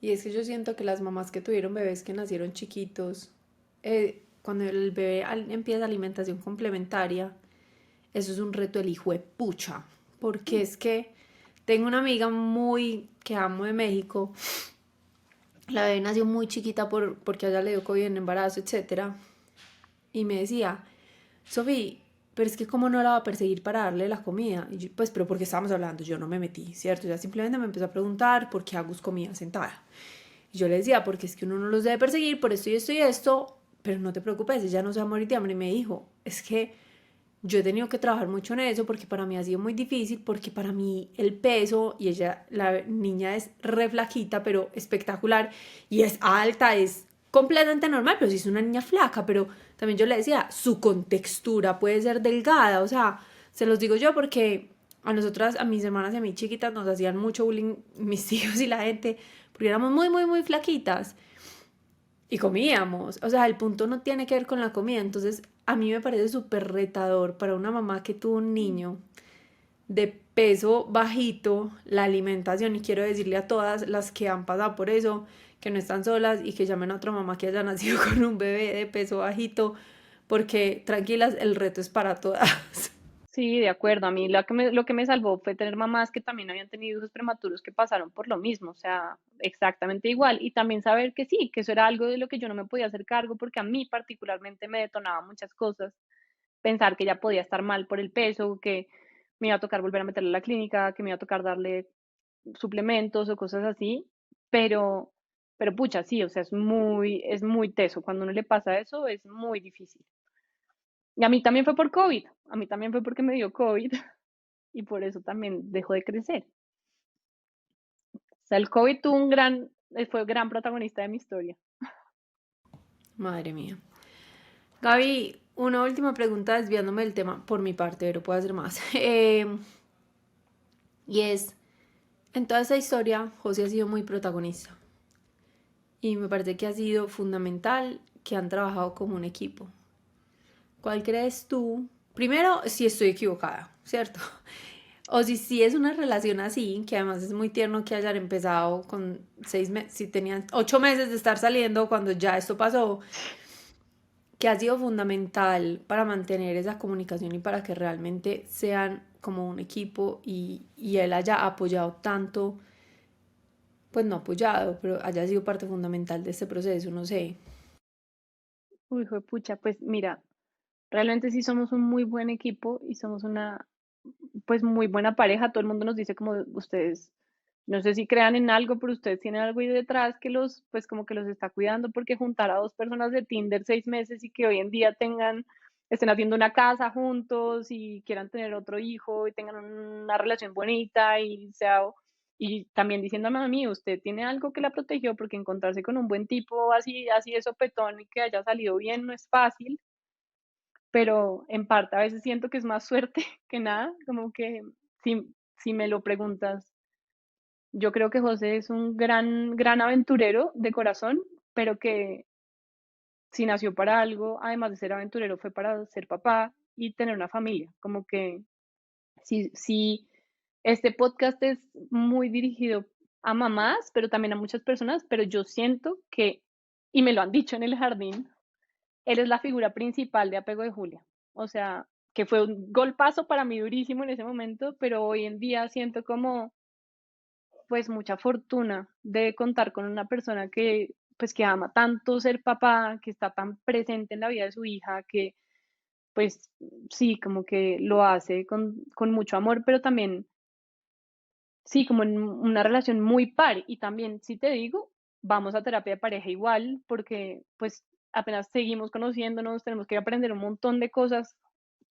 Y es que yo siento que las mamás que tuvieron bebés que nacieron chiquitos, cuando el bebé empieza alimentación complementaria, eso es un reto del hijo de pucha. Porque es que tengo una amiga muy que amo de México. La bebé nació muy chiquita porque a ella le dio COVID en embarazo, etcétera. Y me decía, Sofía, pero es que cómo no la va a perseguir para darle la comida. Y yo, pues, pero porque estábamos hablando, yo no me metí, ¿cierto? Ella simplemente me empezó a preguntar por qué Agus comía sentada. Y yo le decía, porque es que uno no los debe perseguir por esto y esto, pero no te preocupes, ella no se va a morir de hambre. Y me dijo, es que yo he tenido que trabajar mucho en eso porque para mí ha sido muy difícil, porque para mí el peso, y ella, la niña es re flaquita, pero espectacular, y es alta, es completamente normal, pero sí es una niña flaca, pero también yo le decía, su contextura puede ser delgada, o sea, se los digo yo porque a nosotras, a mis hermanas y a mí chiquitas nos hacían mucho bullying mis tíos y la gente, porque éramos muy, muy, muy flaquitas y comíamos. O sea, el punto no tiene que ver con la comida. Entonces, a mí me parece súper retador para una mamá que tuvo un niño de peso bajito, la alimentación. Y quiero decirle a todas las que han pasado por eso, que no están solas y que llamen a otra mamá que haya nacido con un bebé de peso bajito, porque tranquilas, el reto es para todas. Sí, de acuerdo. A mí lo que me salvó fue tener mamás que también habían tenido hijos prematuros que pasaron por lo mismo, o sea, exactamente igual. Y también saber que sí, que eso era algo de lo que yo no me podía hacer cargo, porque a mí particularmente me detonaba muchas cosas. Pensar que ya podía estar mal por el peso, que me iba a tocar volver a meterle a la clínica, que me iba a tocar darle suplementos o cosas así. Pero, pero pucha, sí, o sea, es muy teso. Cuando a uno le pasa eso, es muy difícil. Y a mí también fue por COVID, a mí también fue porque me dio COVID, y por eso también dejó de crecer. O sea, el COVID fue gran protagonista de mi historia. Madre mía. Gaby, una última pregunta desviándome del tema por mi parte, pero puedo hacer más. Y es, en toda esta historia, José ha sido muy protagonista. Y me parece que ha sido fundamental que han trabajado como un equipo. ¿Cuál crees tú? Primero, si estoy equivocada, ¿cierto? O si es una relación así, que además es muy tierno que hayan empezado con 6 meses, si tenían 8 meses de estar saliendo cuando ya esto pasó, que ha sido fundamental para mantener esa comunicación y para que realmente sean como un equipo y él haya apoyado tanto, pues no apoyado, pero haya sido parte fundamental de este proceso, no sé. Uy, pucha, pues mira, realmente sí somos un muy buen equipo y somos una, pues muy buena pareja. Todo el mundo nos dice como ustedes, no sé si crean en algo, pero ustedes tienen algo ahí detrás que pues como que los está cuidando, porque juntar a dos personas de Tinder 6 meses y que hoy en día estén haciendo una casa juntos y quieran tener otro hijo y tengan una relación bonita y también diciéndome a mí, usted tiene algo que la protegió, porque encontrarse con un buen tipo así, así de sopetón y que haya salido bien no es fácil. Pero en parte a veces siento que es más suerte que nada, como que si me lo preguntas, yo creo que José es un gran, gran aventurero de corazón, pero que si nació para algo, además de ser aventurero, fue para ser papá y tener una familia. Como que si este podcast es muy dirigido a mamás, pero también a muchas personas, pero yo siento que, y me lo han dicho en el jardín, él es la figura principal de Apego de Julia. O sea, que fue un golpazo para mí durísimo en ese momento, pero hoy en día siento como pues mucha fortuna de contar con una persona que pues que ama tanto ser papá, que está tan presente en la vida de su hija, que pues sí, como que lo hace con mucho amor, pero también sí, como en una relación muy par. Y también, si te digo, vamos a terapia de pareja igual, porque pues apenas seguimos conociéndonos, tenemos que aprender un montón de cosas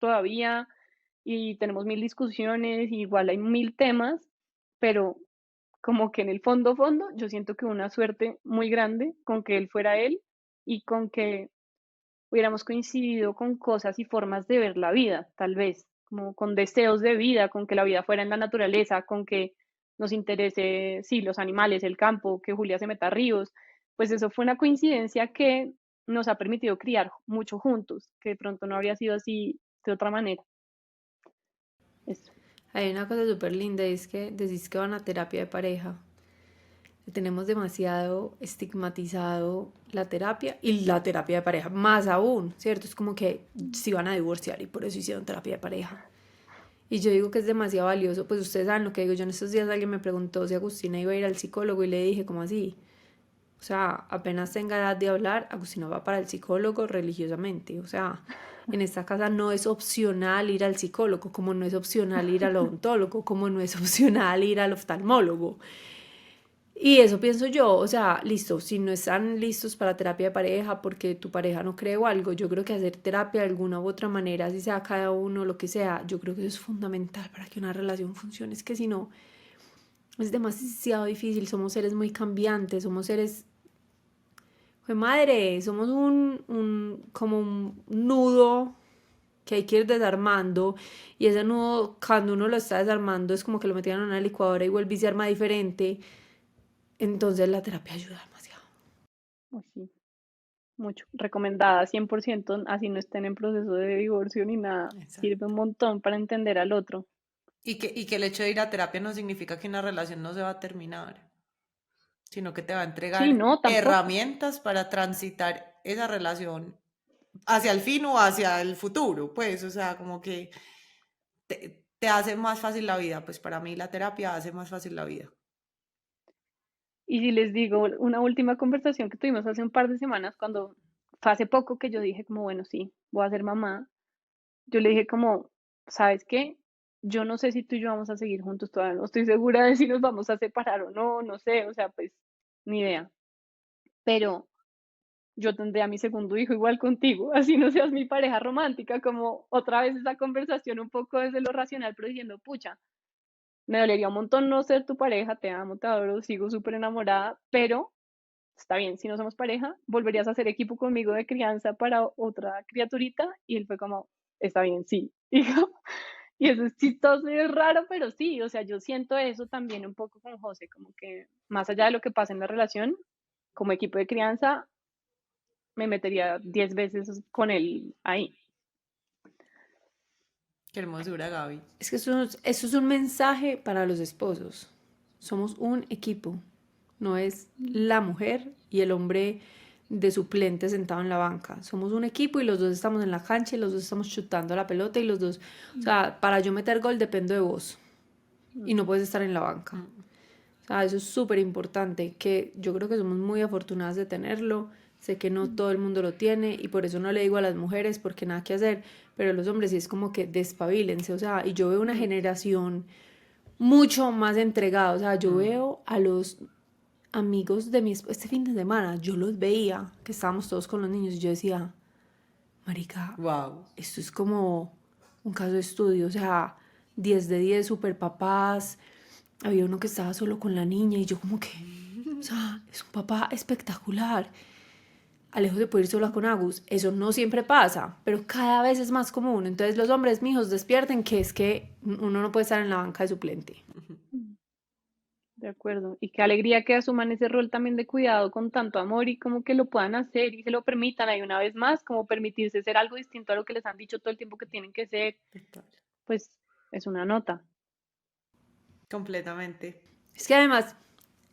todavía y tenemos mil discusiones, y igual hay mil temas, pero como que en el fondo, fondo, yo siento que una suerte muy grande con que él fuera él y con que hubiéramos coincidido con cosas y formas de ver la vida, tal vez, como con deseos de vida, con que la vida fuera en la naturaleza, con que nos interese, sí, los animales, el campo, que Julia se meta a ríos, pues eso fue una coincidencia que nos ha permitido criar mucho juntos, que de pronto no habría sido así de otra manera. Eso. Hay una cosa súper linda y es que decís que van a terapia de pareja. Tenemos demasiado estigmatizado la terapia y la terapia de pareja, más aún, ¿cierto? Es como que se iban a divorciar y por eso hicieron terapia de pareja. Y yo digo que es demasiado valioso, pues ustedes saben lo que digo, yo en estos días alguien me preguntó si Agustina iba a ir al psicólogo y le dije, ¿cómo así? O sea, apenas tenga edad de hablar, Agustina va para el psicólogo religiosamente. O sea, en esta casa no es opcional ir al psicólogo, como no es opcional ir al odontólogo, como no es opcional ir al oftalmólogo. Y eso pienso yo, o sea, listo, si no están listos para terapia de pareja porque tu pareja no cree o algo, yo creo que hacer terapia de alguna u otra manera, si sea cada uno, lo que sea, yo creo que eso es fundamental para que una relación funcione. Es que si no, es demasiado difícil, somos seres muy cambiantes, somos seres, pues madre, somos como un nudo que hay que ir desarmando y ese nudo, cuando uno lo está desarmando, es como que lo metían en una licuadora y vuelve y se arma diferente. Entonces la terapia ayuda demasiado. Pues sí, mucho. Recomendada 100%, así no estén en proceso de divorcio ni nada. Sirve un Exacto. montón para entender al otro. Y que el hecho de ir a terapia no significa que una relación no se va a terminar, sino que te va a Sí, entregar no, tampoco. herramientas para transitar esa relación hacia el fin o hacia el futuro, pues, o sea, como que te hace más fácil la vida, pues para mí la terapia hace más fácil la vida. Y si les digo una última conversación que tuvimos hace un par de semanas, cuando fue hace poco que yo dije como, bueno, sí, voy a ser mamá, yo le dije como, ¿sabes qué? Yo no sé si tú y yo vamos a seguir juntos, todavía no estoy segura de si nos vamos a separar o no, no sé, o sea, pues ni idea. Pero yo tendré a mi segundo hijo igual contigo, así no seas mi pareja romántica, como otra vez esa conversación un poco desde lo racional, pero diciendo, pucha, me dolería un montón no ser tu pareja, te amo, te adoro, sigo súper enamorada, pero está bien, si no somos pareja, volverías a hacer equipo conmigo de crianza para otra criaturita, y él fue como, está bien, sí, y eso es chistoso y es raro, pero sí, o sea, yo siento eso también un poco con José, como que más allá de lo que pasa en la relación, como equipo de crianza, me metería 10 veces con él ahí. Qué hermosura, Gaby. Es que eso es un mensaje para los esposos. Somos un equipo. No es la mujer y el hombre de suplente sentado en la banca. Somos un equipo y los dos estamos en la cancha y los dos estamos chutando la pelota y los dos, o sea, para yo meter gol dependo de vos y no puedes estar en la banca. O sea, eso es súper importante, que yo creo que somos muy afortunadas de tenerlo. Sé que no todo el mundo lo tiene y por eso no le digo a las mujeres porque nada que hacer, pero los hombres sí es como que despabilense, o sea, y yo veo una generación mucho más entregada, o sea, yo veo a los amigos de este fin de semana, yo los veía, que estábamos todos con los niños y yo decía, marica, Wow. esto es como un caso de estudio, o sea, 10 de 10 super papás, había uno que estaba solo con la niña y yo como que, o sea, es un papá espectacular. Alejo se puede ir sola con Agus. Eso no siempre pasa, pero cada vez es más común. Entonces los hombres, mijos, despierten que es que uno no puede estar en la banca de suplente. De acuerdo. Y qué alegría que asuman ese rol también de cuidado con tanto amor y como que lo puedan hacer y se lo permitan ahí una vez más, como permitirse ser algo distinto a lo que les han dicho todo el tiempo que tienen que ser, Total. pues es una nota. Completamente. Es que además,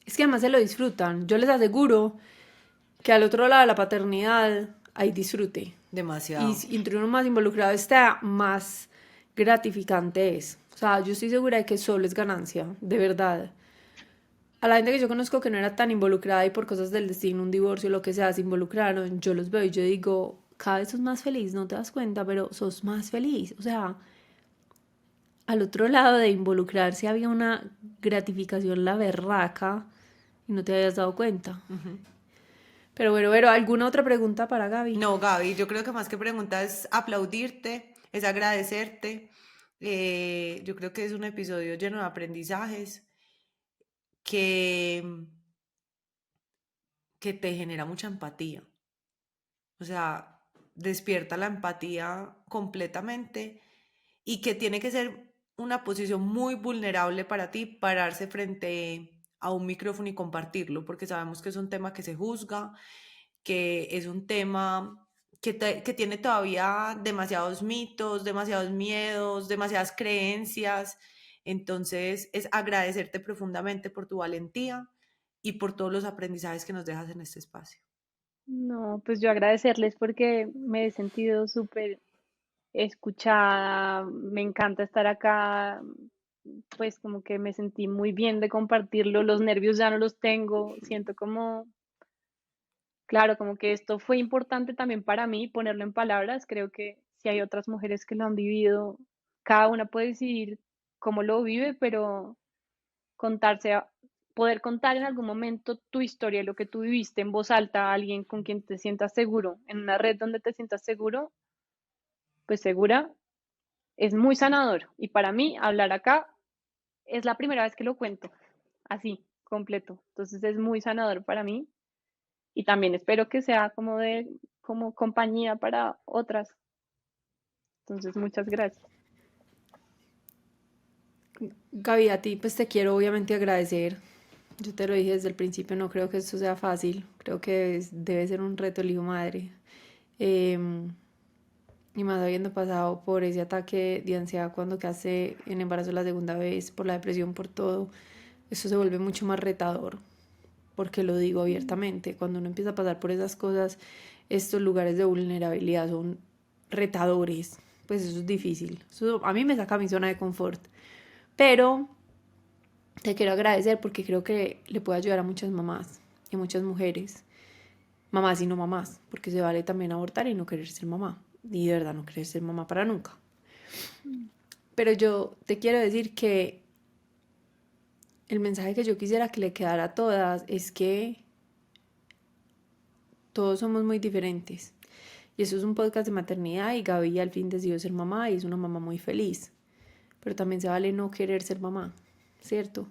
es que además se lo disfrutan. Yo les aseguro que al otro lado de la paternidad hay disfrute. Y Demasiado. entre uno más involucrado está, más gratificante es. O sea, yo estoy segura de que solo es ganancia, de verdad. A la gente que yo conozco que no era tan involucrada y por cosas del destino, un divorcio, lo que sea, se involucraron, yo los veo y yo digo, cada vez sos más feliz, no te das cuenta, pero sos más feliz. O sea, al otro lado de involucrarse había una gratificación la berraca y no te habías dado cuenta. Pero bueno, ¿alguna otra pregunta para Gaby? No, Gaby, yo creo que más que preguntar es aplaudirte, es agradecerte. Yo creo que es un episodio lleno de aprendizajes que, que te genera mucha empatía. O sea, despierta la empatía completamente y que tiene que ser una posición muy vulnerable para ti pararse frente a un micrófono y compartirlo, porque sabemos que es un tema que se juzga, que es un tema que tiene todavía demasiados mitos, demasiados miedos, demasiadas creencias. Entonces, es agradecerte profundamente por tu valentía y por todos los aprendizajes que nos dejas en este espacio. No, pues yo agradecerles porque me he sentido súper escuchada, me encanta estar acá, pues como que me sentí muy bien de compartirlo, los nervios ya no los tengo, siento como, claro, como que esto fue importante también para mí ponerlo en palabras, creo que si hay otras mujeres que lo han vivido, cada una puede decidir cómo lo vive, pero contarse, poder contar en algún momento tu historia, lo que tú viviste en voz alta a alguien con quien te sientas seguro, en una red donde te sientas seguro, pues segura, es muy sanador. Y para mí, hablar acá es la primera vez que lo cuento, así, completo. Entonces es muy sanador para mí y también espero que sea como compañía para otras. Entonces, muchas gracias. Gaby, a ti pues te quiero obviamente agradecer. Yo te lo dije desde el principio, no creo que esto sea fácil. Creo que debe ser un reto el hijo madre. Em, y más habiendo pasado por ese ataque de ansiedad cuando quedaste en embarazo la segunda vez, por la depresión, por todo, esto se vuelve mucho más retador. Porque lo digo abiertamente, cuando uno empieza a pasar por esas cosas, estos lugares de vulnerabilidad son retadores. Pues eso es difícil. Eso a mí me saca mi zona de confort. Pero te quiero agradecer porque creo que le puede ayudar a muchas mamás y muchas mujeres, mamás y no mamás, porque se vale también abortar y no querer ser mamá, y de verdad no querer ser mamá para nunca. Pero yo te quiero decir que el mensaje que yo quisiera que le quedara a todas es que todos somos muy diferentes. Y eso es un podcast de maternidad y Gaby al fin decidió ser mamá y es una mamá muy feliz. Pero también se vale no querer ser mamá, ¿cierto?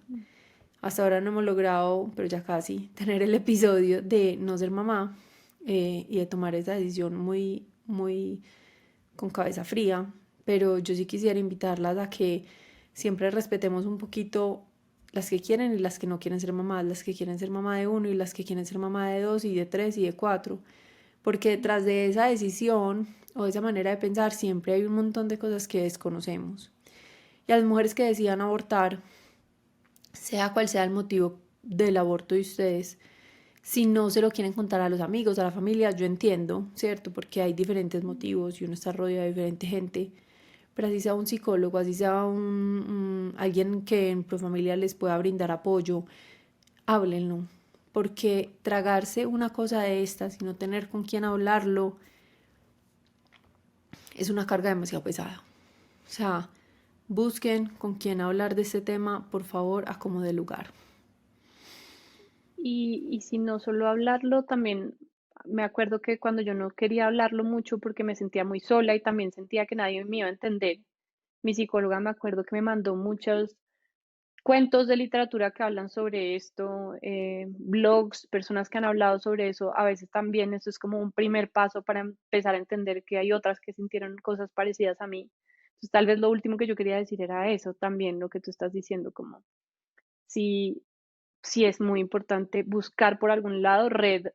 Hasta ahora no hemos logrado, pero ya casi, tener el episodio de no ser mamá y de tomar esa decisión muy, muy con cabeza fría. Pero yo sí quisiera invitarlas a que siempre respetemos un poquito las que quieren y las que no quieren ser mamás, las que quieren ser mamá de uno y las que quieren ser mamá de dos y de tres y de cuatro. Porque detrás de esa decisión o de esa manera de pensar siempre hay un montón de cosas que desconocemos. Y a las mujeres que decidan abortar, sea cual sea el motivo del aborto de ustedes, si no se lo quieren contar a los amigos, a la familia, yo entiendo, ¿cierto? Porque hay diferentes motivos y uno está rodeado de diferente gente. Pero así sea un psicólogo, así sea alguien que en familia les pueda brindar apoyo, háblenlo. Porque tragarse una cosa de estas y no tener con quién hablarlo es una carga demasiado pesada. O sea, busquen con quién hablar de este tema, por favor, a como de lugar. Y si no solo hablarlo, también me acuerdo que cuando yo no quería hablarlo mucho porque me sentía muy sola y también sentía que nadie me iba a entender, mi psicóloga me acuerdo que me mandó muchos cuentos de literatura que hablan sobre esto, blogs, personas que han hablado sobre eso. A veces también eso es como un primer paso para empezar a entender que hay otras que sintieron cosas parecidas a mí. Entonces, tal vez lo último que yo quería decir era eso también, lo que tú estás diciendo, como si sí es muy importante buscar por algún lado red,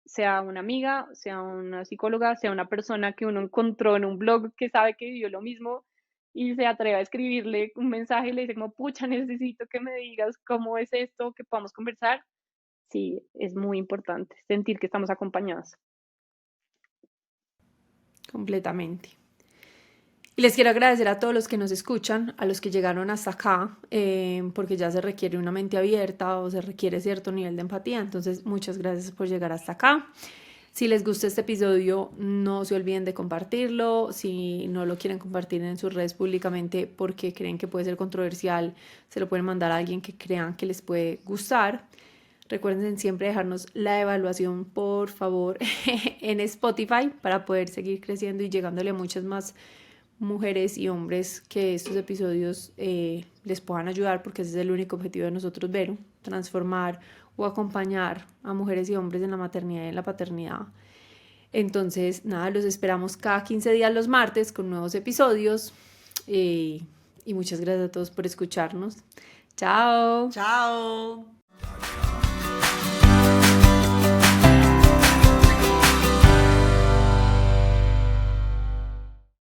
sea una amiga, sea una psicóloga, sea una persona que uno encontró en un blog que sabe que vivió lo mismo y se atreve a escribirle un mensaje y le dice como, pucha, necesito que me digas cómo es esto, que podamos conversar. Sí, es muy importante sentir que estamos acompañados. Completamente. Y les quiero agradecer a todos los que nos escuchan, a los que llegaron hasta acá, porque ya se requiere una mente abierta o se requiere cierto nivel de empatía. Entonces, muchas gracias por llegar hasta acá. Si les gusta este episodio, no se olviden de compartirlo. Si no lo quieren compartir en sus redes públicamente porque creen que puede ser controversial, se lo pueden mandar a alguien que crean que les puede gustar. Recuerden siempre dejarnos la evaluación, por favor, en Spotify para poder seguir creciendo y llegándole a muchas más mujeres y hombres que estos episodios les puedan ayudar, porque ese es el único objetivo de nosotros, Vero, transformar o acompañar a mujeres y hombres en la maternidad y en la paternidad. Entonces, nada, los esperamos cada 15 días los martes con nuevos episodios y muchas gracias a todos por escucharnos. Chao. Chao.